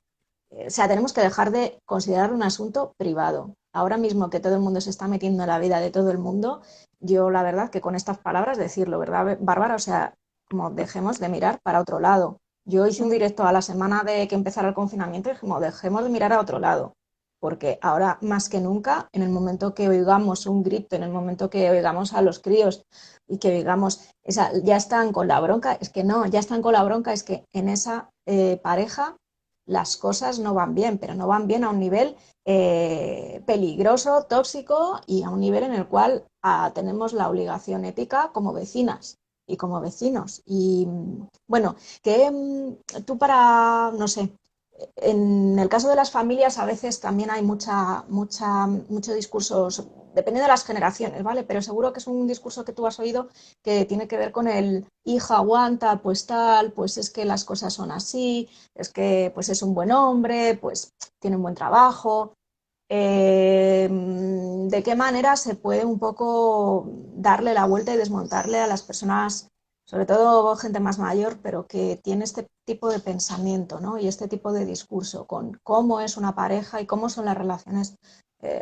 o sea, tenemos que dejar de considerar un asunto privado. Ahora mismo que todo el mundo se está metiendo en la vida de todo el mundo, yo la verdad que con estas palabras decirlo, ¿verdad, Bárbara? O sea, como dejemos de mirar para otro lado. Yo hice un directo a la semana de que empezara el confinamiento y como dejemos de mirar a otro lado, porque ahora más que nunca, en el momento que oigamos un grito, en el momento que oigamos a los críos y que digamos, ya están con la bronca, es que no, ya están con la bronca, es que en esa pareja las cosas no van bien, pero no van bien a un nivel peligroso, tóxico y a un nivel en el cual tenemos la obligación ética como vecinas y como vecinos. Y bueno, que tú para, no sé, en el caso de las familias a veces también hay mucho discurso, dependiendo de las generaciones, ¿vale? Pero seguro que es un discurso que tú has oído que tiene que ver con el hija aguanta, pues tal, pues es que las cosas son así, es que pues es un buen hombre, pues tiene un buen trabajo. ¿De qué manera se puede un poco darle la vuelta y desmontarle a las personas, sobre todo gente más mayor, pero que tiene este tipo de pensamiento, ¿no? Y este tipo de discurso con cómo es una pareja y cómo son las relaciones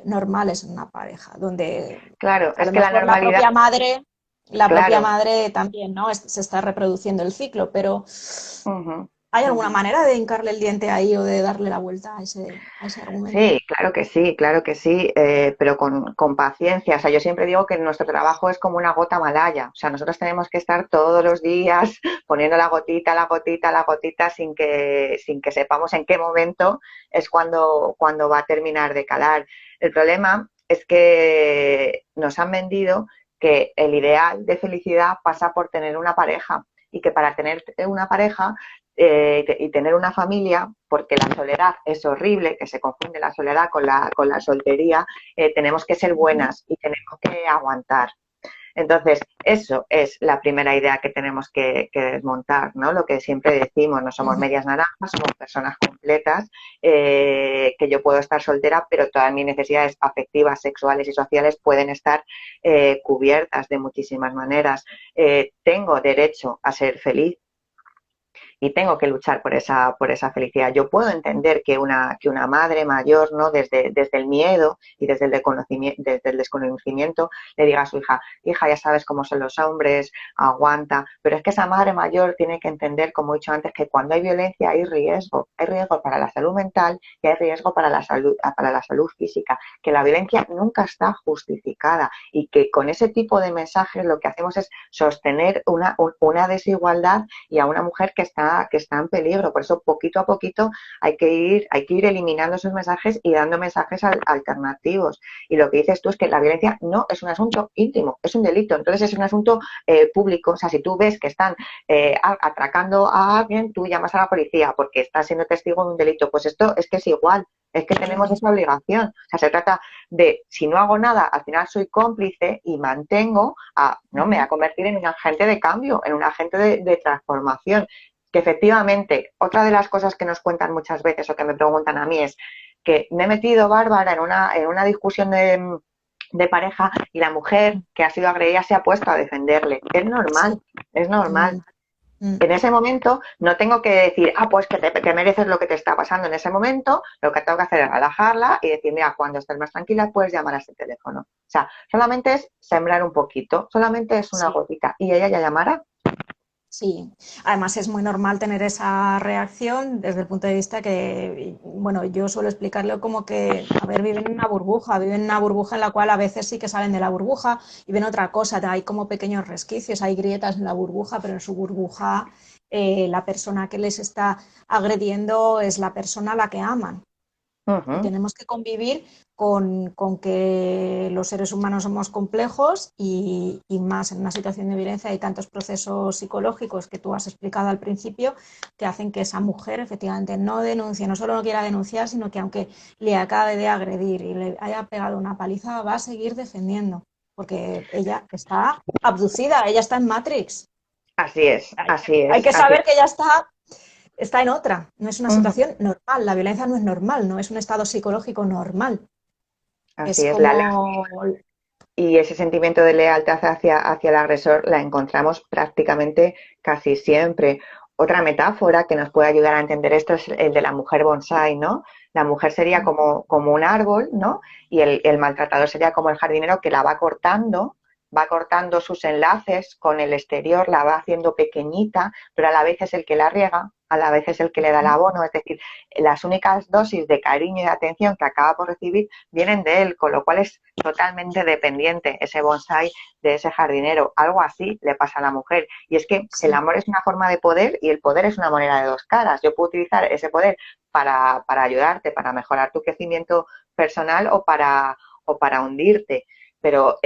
normales en una pareja, donde Claro, a es lo que la mejor normalidad, la propia claro. madre también, ¿no? Se está reproduciendo el ciclo, pero Ujú, ¿hay alguna ujú. manera de hincarle el diente ahí o de darle la vuelta a ese argumento? Sí, claro que sí, pero con paciencia. O sea, yo siempre digo que nuestro trabajo es como una gota malaya. O sea, nosotros tenemos que estar todos los días poniendo la gotita, la gotita, la gotita, sin que sepamos en qué momento es cuando va a terminar de calar. El problema es que nos han vendido que el ideal de felicidad pasa por tener una pareja y que para tener una pareja y tener una familia, porque la soledad es horrible, que se confunde la soledad con la soltería, tenemos que ser buenas y tenemos que aguantar. Entonces, eso es la primera idea que tenemos que desmontar, ¿no? Lo que siempre decimos, no somos Ujú. medias naranjas, somos personas completas, que yo puedo estar soltera, pero todas mis necesidades afectivas, sexuales y sociales pueden estar cubiertas de muchísimas maneras. Tengo derecho a ser feliz, y tengo que luchar por esa felicidad. Yo puedo entender que una madre mayor, ¿no? Desde el miedo y desde el desconocimiento le diga a su hija, hija, ya sabes cómo son los hombres, aguanta, pero es que esa madre mayor tiene que entender, como he dicho antes, que cuando hay violencia hay riesgo para la salud mental y hay riesgo para la salud física, que la violencia nunca está justificada y que con ese tipo de mensajes lo que hacemos es sostener una desigualdad y a una mujer que está en peligro. Por eso, poquito a poquito, hay que ir eliminando esos mensajes y dando mensajes alternativos. Y lo que dices tú es que la violencia no es un asunto íntimo, es un delito. Entonces, es un asunto público. O sea, si tú ves que están atracando a alguien, tú llamas a la policía porque estás siendo testigo de un delito. Pues esto es que es igual. Es que tenemos esa obligación. O sea, se trata de, si no hago nada, al final soy cómplice y mantengo, no me voy a convertir en un agente de cambio, en un agente de transformación. Que efectivamente, otra de las cosas que nos cuentan muchas veces o que me preguntan a mí es que me he metido, Bárbara, en una discusión de pareja y la mujer que ha sido agredida se ha puesto a defenderle. Es normal, Sí, es es normal. normal. Mm. En ese momento no tengo que decir, pues que mereces lo que te está pasando en ese momento, lo que tengo que hacer es relajarla y decir, mira, cuando estés más tranquila puedes llamar a ese teléfono. O sea, solamente es sembrar un poquito, solamente es una Sí. gotita y ella ya llamará. Sí, además es muy normal tener esa reacción desde el punto de vista que, bueno, yo suelo explicarlo como que, a ver, viven en una burbuja en la cual a veces sí que salen de la burbuja y ven otra cosa, hay como pequeños resquicios, hay grietas en la burbuja, pero en su burbuja la persona que les está agrediendo es la persona a la que aman. Y Ujú. tenemos que convivir con que los seres humanos somos complejos y más en una situación de violencia hay tantos procesos psicológicos que tú has explicado al principio que hacen que esa mujer efectivamente no denuncie, no solo no quiera denunciar, sino que aunque le acabe de agredir y le haya pegado una paliza, va a seguir defendiendo, porque ella está abducida, ella está en Matrix. Así es, así Hay es, que así saber que es. ella está en otra, no es una Ujú. situación normal, la violencia no es normal, no es un estado psicológico normal, Así es es. como, Y ese sentimiento de lealtad hacia el agresor la encontramos prácticamente casi siempre. Otra metáfora que nos puede ayudar a entender esto es el de la mujer bonsai, ¿no? La mujer sería como un árbol, ¿no? Y el maltratador sería como el jardinero que la va cortando sus enlaces con el exterior, la va haciendo pequeñita, pero a la vez es el que la riega, a la vez es el que le da el abono, es decir, las únicas dosis de cariño y de atención que acaba por recibir vienen de él, con lo cual es totalmente dependiente ese bonsai de ese jardinero. Algo así le pasa a la mujer. Y es que el sí, amor es una forma de poder y el poder es una moneda de dos caras. Yo puedo utilizar ese poder para ayudarte, para mejorar tu crecimiento personal o para hundirte. Pero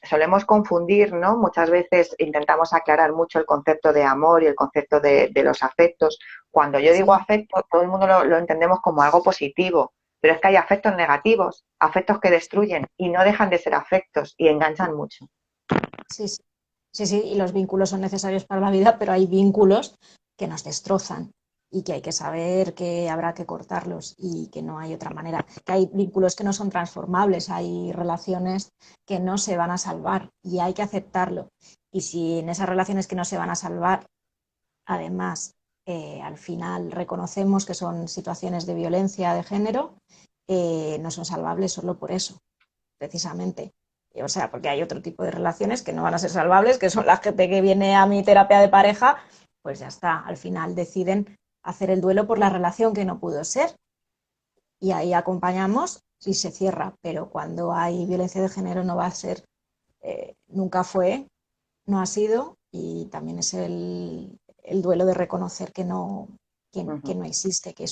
solemos confundir, ¿no? Muchas veces intentamos aclarar mucho el concepto de amor y el concepto de los afectos. Cuando yo digo sí, afecto, todo el mundo lo entendemos como algo positivo, pero es que hay afectos negativos, afectos que destruyen y no dejan de ser afectos y enganchan mucho. sí, sí, sí, sí, y los vínculos son necesarios para la vida, pero hay vínculos que nos destrozan y que hay que saber que habrá que cortarlos y que no hay otra manera, que hay vínculos que no son transformables, hay relaciones que no se van a salvar y hay que aceptarlo. Y si en esas relaciones que no se van a salvar, además, al final reconocemos que son situaciones de violencia de género, no son salvables solo por eso, precisamente. O sea, porque hay otro tipo de relaciones que no van a ser salvables, que son la gente que viene a mi terapia de pareja, pues ya está, al final deciden hacer el duelo por la relación que no pudo ser y ahí acompañamos y se cierra, pero cuando hay violencia de género no va a ser, nunca fue, no ha sido y también es el duelo de reconocer que Ujú. no existe, que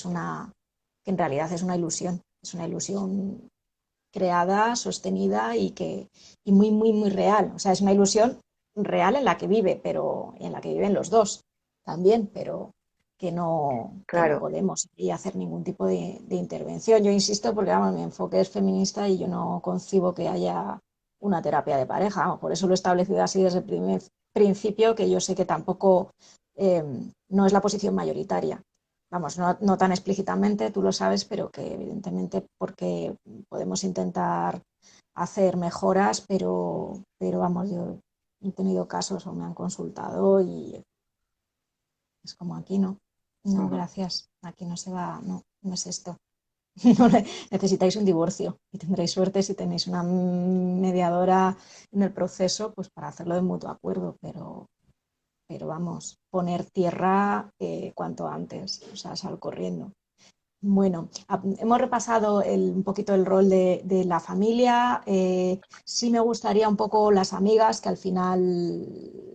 en realidad es una ilusión creada, sostenida y muy, muy, muy real. O sea, es una ilusión real en la que vive, pero en la que viven los dos también, pero que no Claro, podemos y hacer ningún tipo de intervención. Yo insisto porque vamos, mi enfoque es feminista y yo no concibo que haya una terapia de pareja. Vamos, por eso lo he establecido así desde el primer principio, que yo sé que tampoco eh, no es la posición mayoritaria. Vamos, no tan explícitamente, tú lo sabes, pero que evidentemente porque podemos intentar hacer mejoras, pero vamos, yo he tenido casos o me han consultado y es como aquí no, no, ujú. gracias, aquí no se va, no, no es esto. No necesitáis un divorcio y tendréis suerte si tenéis una mediadora en el proceso, pues para hacerlo de mutuo acuerdo, pero vamos, poner tierra cuanto antes, o sea, sal corriendo. Bueno, hemos repasado un poquito el rol de la familia. Sí me gustaría un poco las amigas, que al final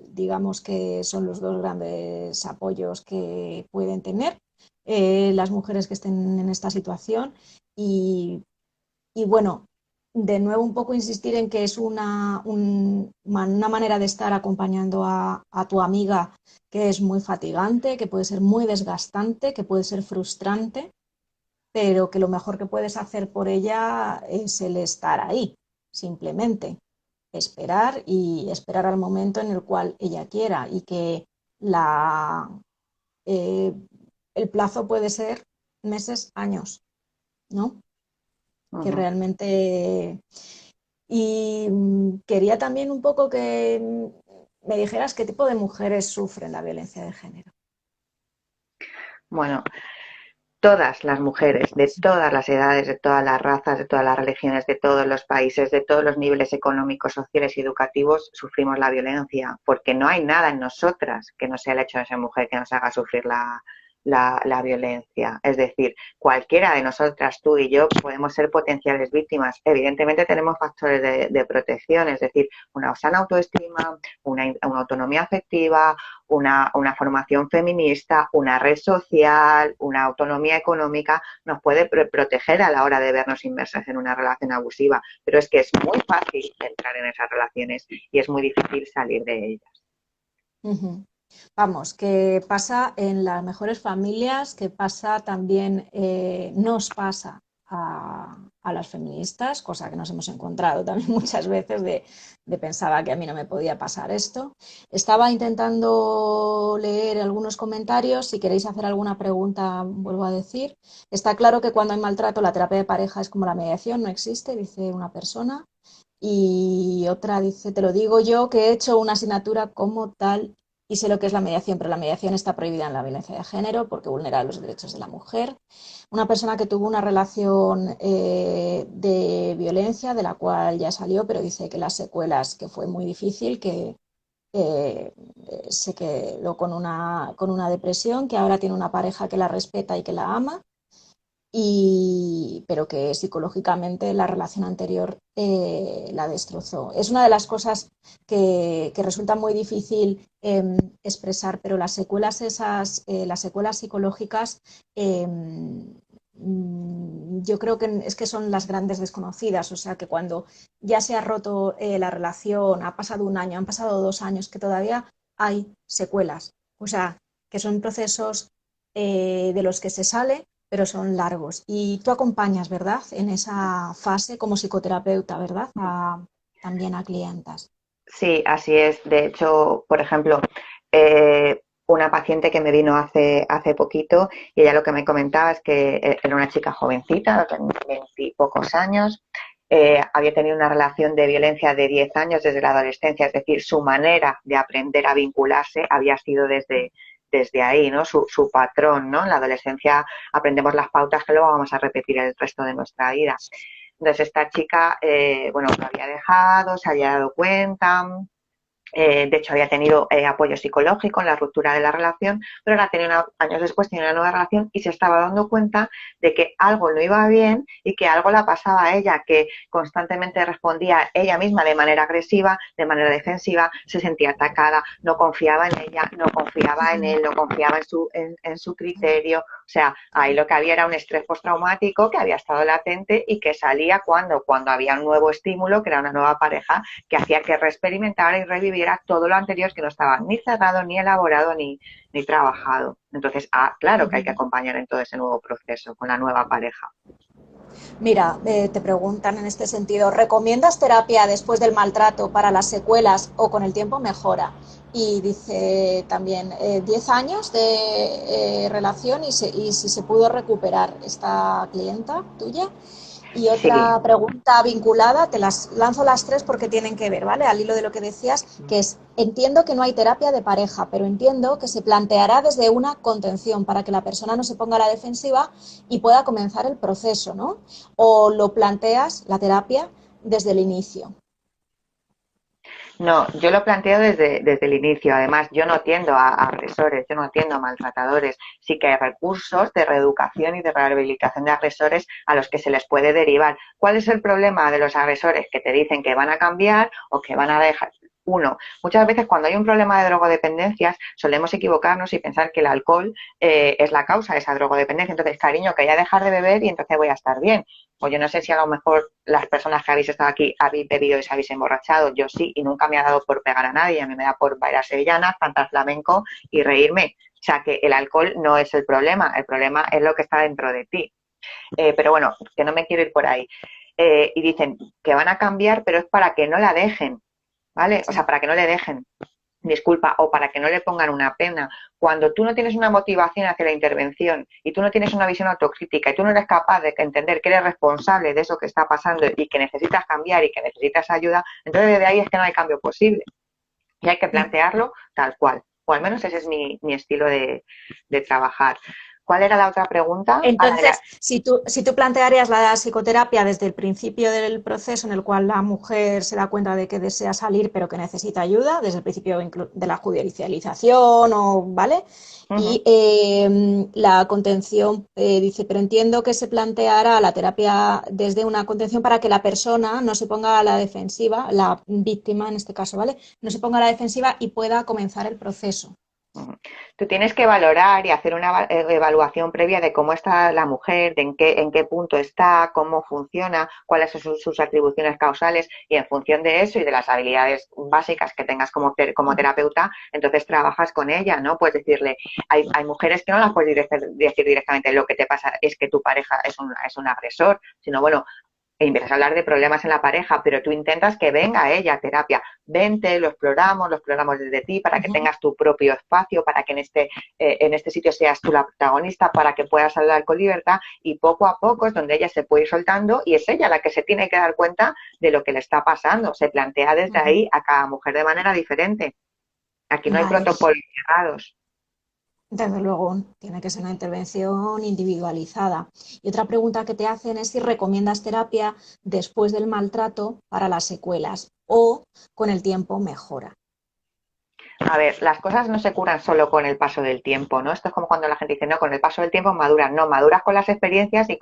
digamos que son los dos grandes apoyos que pueden tener las mujeres que estén en esta situación. Y, y bueno, de nuevo un poco insistir en que es una manera de estar acompañando a tu amiga que es muy fatigante, que puede ser muy desgastante, que puede ser frustrante, pero que lo mejor que puedes hacer por ella es el estar ahí, simplemente esperar y esperar al momento en el cual ella quiera y que la, eh, el plazo puede ser meses, años, ¿no? Que Ujú. realmente... Y quería también un poco que me dijeras qué tipo de mujeres sufren la violencia de género. Bueno, todas las mujeres de todas las edades, de todas las razas, de todas las religiones, de todos los países, de todos los niveles económicos, sociales y educativos, sufrimos la violencia, porque no hay nada en nosotras que no sea el hecho de ser mujer que nos haga sufrir la violencia. Es decir, cualquiera de nosotras, tú y yo, podemos ser potenciales víctimas. Evidentemente tenemos factores de protección, es decir, una sana autoestima, una autonomía afectiva, una formación feminista, una red social, una autonomía económica nos puede proteger a la hora de vernos inmersas en una relación abusiva, pero es que es muy fácil entrar en esas relaciones y es muy difícil salir de ellas. Ujú. Vamos, que pasa en las mejores familias, que pasa también, nos pasa a las feministas, cosa que nos hemos encontrado también muchas veces de pensaba que a mí no me podía pasar esto. Estaba intentando leer algunos comentarios, si queréis hacer alguna pregunta, vuelvo a decir. Está claro que cuando hay maltrato, la terapia de pareja es como la mediación, no existe, dice una persona. Y otra dice, te lo digo yo, que he hecho una asignatura como tal y sé lo que es la mediación, pero la mediación está prohibida en la violencia de género porque vulnera los derechos de la mujer. Una persona que tuvo una relación de violencia, de la cual ya salió, pero dice que las secuelas, que fue muy difícil, que eh, se quedó con una depresión, que ahora tiene una pareja que la respeta y que la ama pero que psicológicamente la relación anterior la destrozó. Es una de las cosas que resulta muy difícil expresar, pero las secuelas esas, las secuelas psicológicas, yo creo que es que son las grandes desconocidas, o sea que cuando ya se ha roto la relación, ha pasado un año, han pasado 2 años, que todavía hay secuelas, o sea, que son procesos de los que se sale pero son largos. Y tú acompañas, ¿verdad? En esa fase como psicoterapeuta, ¿verdad? También a clientas. Sí, así es. De hecho, por ejemplo, una paciente que me vino hace poquito y ella lo que me comentaba es que era una chica jovencita, de 20 pocos años, había tenido una relación de violencia de 10 años desde la adolescencia, es decir, su manera de aprender a vincularse había sido desde ahí, ¿no? Su patrón, ¿no? En la adolescencia aprendemos las pautas que luego vamos a repetir el resto de nuestra vida. Entonces esta chica, bueno, lo había dejado, se había dado cuenta, de hecho había tenido apoyo psicológico en la ruptura de la relación, pero ahora años después tenía una nueva relación y se estaba dando cuenta de que algo no iba bien y que algo la pasaba a ella, que constantemente respondía ella misma de manera agresiva, de manera defensiva, se sentía atacada, no confiaba en ella, no confiaba en él, no confiaba en su criterio. O sea, ahí lo que había era un estrés postraumático que había estado latente y que salía cuando había un nuevo estímulo, que era una nueva pareja, que hacía que reexperimentara y reviviera todo lo anterior que no estaba ni cerrado, ni elaborado, ni trabajado. Entonces, claro que hay que acompañar en todo ese nuevo proceso con la nueva pareja. Mira, te preguntan en este sentido, ¿recomiendas terapia después del maltrato para las secuelas o con el tiempo mejora? Y dice también, 10 años de relación y si se pudo recuperar esta clienta tuya. Y Sí. otra pregunta vinculada, te las lanzo las tres porque tienen que ver, ¿vale? Al hilo de lo que decías, que es, entiendo que no hay terapia de pareja, pero entiendo que se planteará desde una contención para que la persona no se ponga a la defensiva y pueda comenzar el proceso, ¿no? O lo planteas, la terapia, desde el inicio. No, yo lo planteo desde el inicio. Además, yo no atiendo a agresores, yo no atiendo a maltratadores. Sí que hay recursos de reeducación y de rehabilitación de agresores a los que se les puede derivar. ¿Cuál es el problema de los agresores? Que te dicen que van a cambiar o que van a dejar. Uno, muchas veces cuando hay un problema de drogodependencias solemos equivocarnos y pensar que el alcohol es la causa de esa drogodependencia. Entonces, cariño, que ya dejar de beber y entonces voy a estar bien. O yo no sé si a lo mejor las personas que habéis estado aquí habéis bebido y se habéis emborrachado. Yo sí, y nunca me ha dado por pegar a nadie. A mí me da por bailar sevillanas, cantar flamenco y reírme. O sea, que el alcohol no es el problema es lo que está dentro de ti. Pero bueno, que no me quiero ir por ahí. Y dicen que van a cambiar, pero es para que no la dejen, ¿vale? O sea, para que no le dejen. Disculpa, o para que no le pongan una pena. Cuando tú no tienes una motivación hacia la intervención y tú no tienes una visión autocrítica y tú no eres capaz de entender que eres responsable de eso que está pasando y que necesitas cambiar y que necesitas ayuda, entonces desde ahí es que no hay cambio posible. Y hay que plantearlo tal cual. O al menos ese es mi estilo de trabajar. ¿Cuál era la otra pregunta? Entonces, si tú plantearías la psicoterapia desde el principio del proceso en el cual la mujer se da cuenta de que desea salir pero que necesita ayuda, desde el principio de la judicialización, ¿vale? Uh-huh. Y la contención, dice, pero entiendo que se planteará la terapia desde una contención para que la persona no se ponga a la defensiva, la víctima en este caso, ¿vale? No se ponga a la defensiva y pueda comenzar el proceso. Tú tienes que valorar y hacer una evaluación previa de cómo está la mujer, de en qué punto está, cómo funciona, cuáles son sus atribuciones causales y en función de eso y de las habilidades básicas que tengas como terapeuta, entonces trabajas con ella, ¿no? Puedes decirle, hay mujeres que no las puedes decir directamente lo que te pasa es que tu pareja es un agresor, sino bueno, e empiezas a hablar de problemas en la pareja, pero tú intentas que venga ella a terapia. Vente, lo exploramos desde ti para que tengas tu propio espacio, para que en este sitio seas tú la protagonista, para que puedas hablar con libertad y poco a poco es donde ella se puede ir soltando y es ella la que se tiene que dar cuenta de lo que le está pasando. Se plantea desde ahí a cada mujer de manera diferente. Aquí no hay Vale. protocolos cerrados. Desde luego, tiene que ser una intervención individualizada. Y otra pregunta que te hacen es si recomiendas terapia después del maltrato para las secuelas o con el tiempo mejora. A ver, las cosas no se curan solo con el paso del tiempo, ¿no? Esto es como cuando la gente dice, no, con el paso del tiempo maduras. No, maduras con las experiencias y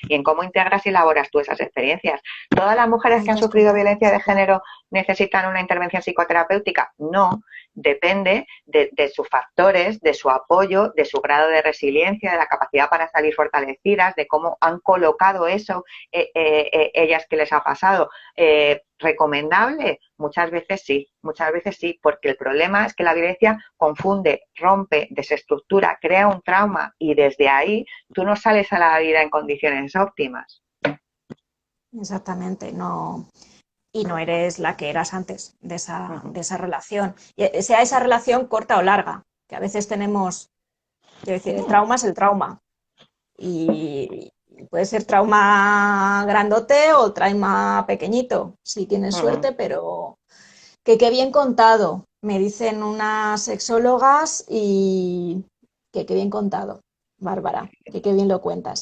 en cómo integras y elaboras tú esas experiencias. ¿Todas las mujeres que han Muchas sufrido violencia de gracias. género necesitan una intervención psicoterapéutica? No, depende de sus factores, de su apoyo, de su grado de resiliencia, de la capacidad para salir fortalecidas, de cómo han colocado eso ellas que les ha pasado. ¿Recomendable? Muchas veces sí, porque el problema es que la violencia confunde, rompe, desestructura, crea un trauma y desde ahí tú no sales a la vida en condiciones óptimas. Exactamente, no, y no eres la que eras antes de esa, Uh-huh. de esa relación. Y sea esa relación corta o larga, que a veces tenemos, quiero decir, el trauma es el trauma. Y puede ser trauma grandote o trauma pequeñito, si tienes Uh-huh. suerte, pero que qué bien contado. me dicen unas sexólogas y que qué bien contado, Bárbara, que qué bien lo cuentas.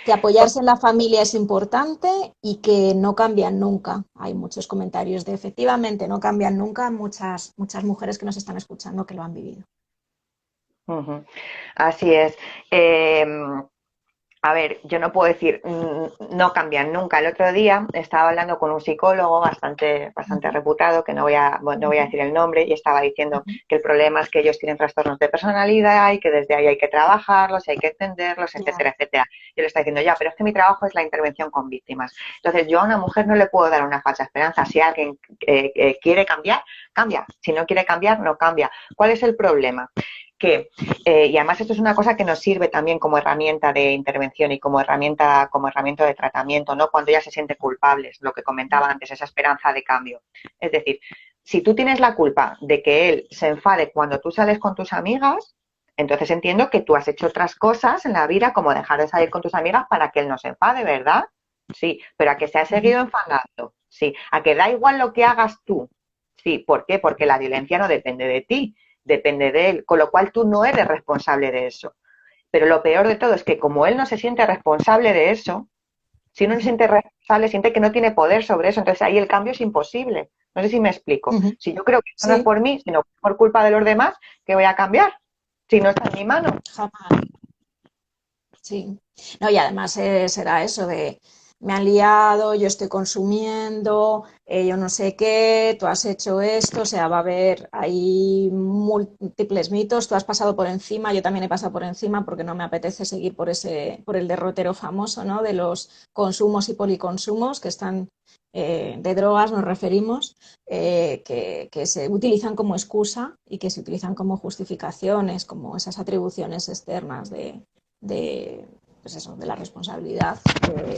Que apoyarse en la familia es importante y que no cambian nunca. Hay muchos comentarios de efectivamente no cambian nunca, muchas mujeres que nos están escuchando que lo han vivido. Ujú. Así es. Eh, A ver, yo no puedo decir no cambian nunca. El otro día estaba hablando con un psicólogo bastante Ujú, reputado, que no voy a ujú, decir el nombre, y estaba diciendo ujú. que el problema es que ellos tienen trastornos de personalidad y que desde ahí hay que trabajarlos, hay que entenderlos, etcétera, Claro. etcétera. Y le está diciendo, ya, pero es que mi trabajo es la intervención con víctimas. Entonces, yo a una mujer no le puedo dar una falsa esperanza. Si alguien quiere cambiar, cambia. Si no quiere cambiar, no cambia. ¿Cuál es el problema? Que y además esto es una cosa que nos sirve también como herramienta de intervención y como herramienta de tratamiento, ¿no? Cuando ella se siente culpable, es lo que comentaba antes, esa esperanza de cambio. Es decir, si tú tienes la culpa de que él se enfade cuando tú sales con tus amigas, entonces entiendo que tú has hecho otras cosas en la vida como dejar de salir con tus amigas para que él no se enfade, ¿verdad? Sí, pero a que se ha Ujú. seguido enfadando, sí, a que da igual lo que hagas tú, sí, ¿por qué? Porque la violencia no depende de ti, depende de él, con lo cual tú no eres responsable de eso. Pero lo peor de todo es que como él no se siente responsable de eso, si no se Ujú, siente responsable, siente que no tiene poder sobre eso, entonces ahí el cambio es imposible. No sé si me explico. ujú. Si yo creo que esto no es Sí, por mí, sino por culpa de los demás, ¿qué voy a cambiar? Si no está en mi mano. jamás. Sí. No, y además será eso de me han liado, yo estoy consumiendo, yo no sé qué, tú has hecho esto, o sea, va a haber ahí múltiples mitos, tú has pasado por encima, yo también he pasado por encima porque no me apetece seguir por el derrotero famoso, ¿no? De los consumos y policonsumos que están de drogas nos referimos, que se utilizan como excusa y que se utilizan como justificaciones, como esas atribuciones externas de, pues eso, de la responsabilidad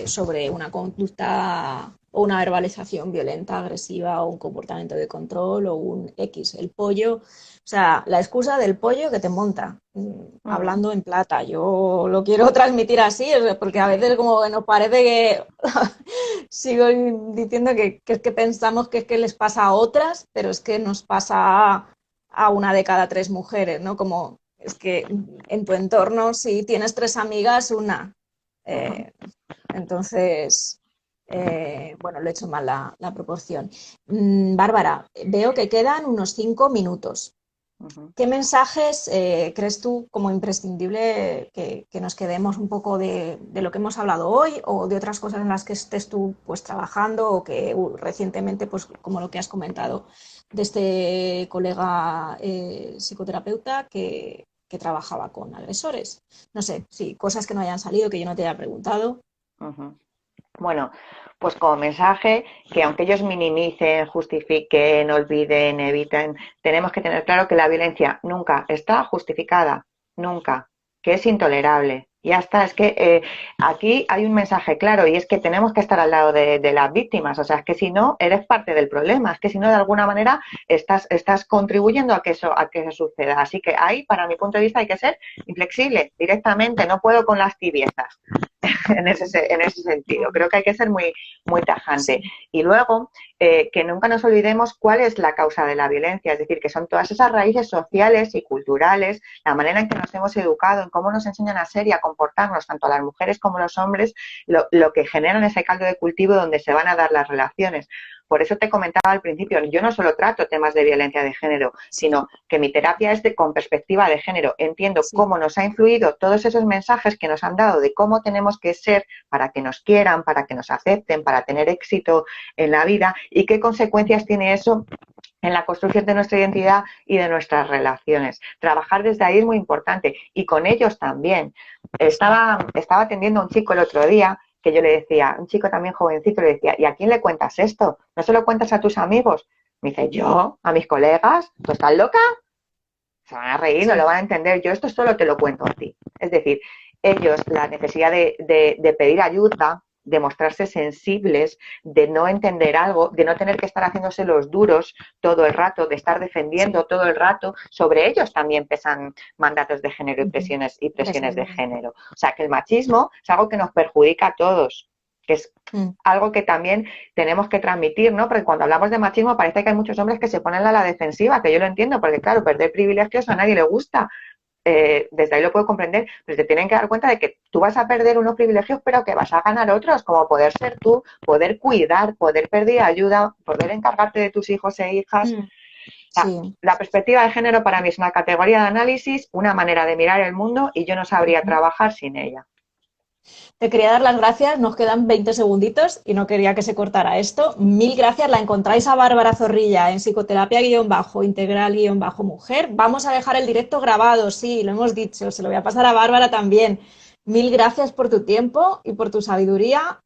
sobre una conducta o una verbalización violenta, agresiva o un comportamiento de control o un X. El pollo, o sea, la excusa del pollo que te monta, Mm, hablando en plata. Yo lo quiero transmitir así, porque a veces como que nos parece que sigo diciendo que es que pensamos que es que les pasa a otras, pero es que nos pasa a una de cada tres mujeres, ¿no? Como es que en tu entorno, si tienes tres amigas, una. ujú, Eh, entonces, bueno, lo he hecho mal la proporción. Bárbara, veo que quedan unos 5 minutos. ujú. ¿Qué mensajes crees tú como imprescindible que nos quedemos un poco de lo que hemos hablado hoy o de otras cosas en las que estés tú pues trabajando o que recientemente, pues como lo que has comentado de este colega psicoterapeuta que trabajaba con agresores? No sé, sí, cosas que no hayan salido, que yo no te haya preguntado. Ujú. Bueno, pues como mensaje, que aunque ellos minimicen, justifiquen, olviden, eviten, tenemos que tener claro que la violencia nunca está justificada, nunca, que es intolerable. Ya está, es que aquí hay un mensaje claro y es que tenemos que estar al lado de las víctimas, o sea, es que si no, eres parte del problema, es que si no, de alguna manera estás contribuyendo a que eso suceda. Así que ahí, para mi punto de vista, hay que ser inflexible directamente, no puedo con las tibiezas. En ese sentido. Creo que hay que ser muy tajante. Sí, Y luego, que nunca nos olvidemos cuál es la causa de la violencia, es decir, que son todas esas raíces sociales y culturales, la manera en que nos hemos educado, en cómo nos enseñan a ser y a comportarnos, tanto a las mujeres como a los hombres, lo que generan ese caldo de cultivo donde se van a dar las relaciones. Por eso te comentaba al principio, yo no solo trato temas de violencia de género, sí, sino que mi terapia es con perspectiva de género. Entiendo sí. cómo nos ha influido todos esos mensajes que nos han dado de cómo tenemos que ser para que nos quieran, para que nos acepten, para tener éxito en la vida y qué consecuencias tiene eso en la construcción de nuestra identidad y de nuestras relaciones. Trabajar desde ahí es muy importante y con ellos también. Estaba atendiendo a un chico el otro día que yo le decía, un chico también jovencito, le decía, ¿y a quién le cuentas esto? ¿No se lo cuentas a tus amigos? Me dice, ¿yo? ¿A mis colegas? ¿Tú estás loca? Se van a reír, no lo Sí. van a entender. Yo esto solo te lo cuento a ti. Es decir, ellos, la necesidad de pedir ayuda, de mostrarse sensibles, de no entender algo, de no tener que estar haciéndose los duros todo el rato, de estar Sí. defendiendo todo el rato, sobre ellos también pesan mandatos de género Ujú. y presiones de Desde luego. género. O sea, que el machismo es algo que nos perjudica a todos. que es algo que también tenemos que transmitir, ¿no? Porque cuando hablamos de machismo parece que hay muchos hombres que se ponen a la defensiva, que yo lo entiendo, porque claro, perder privilegios a nadie le gusta. Desde ahí lo puedo comprender, pero te tienen que dar cuenta de que tú vas a perder unos privilegios, pero que vas a ganar otros, como poder ser tú, poder cuidar, poder pedir ayuda, poder encargarte de tus hijos e hijas. Sí. La perspectiva de género para mí es una categoría de análisis, una manera de mirar el mundo y yo no sabría trabajar sin ella. Te quería dar las gracias, nos quedan 20 segunditos y no quería que se cortara esto. Mil gracias, la encontráis a Bárbara Zorrilla en psicoterapia-integral-mujer. Vamos a dejar el directo grabado, sí, lo hemos dicho, se lo voy a pasar a Bárbara también. Mil gracias por tu tiempo y por tu sabiduría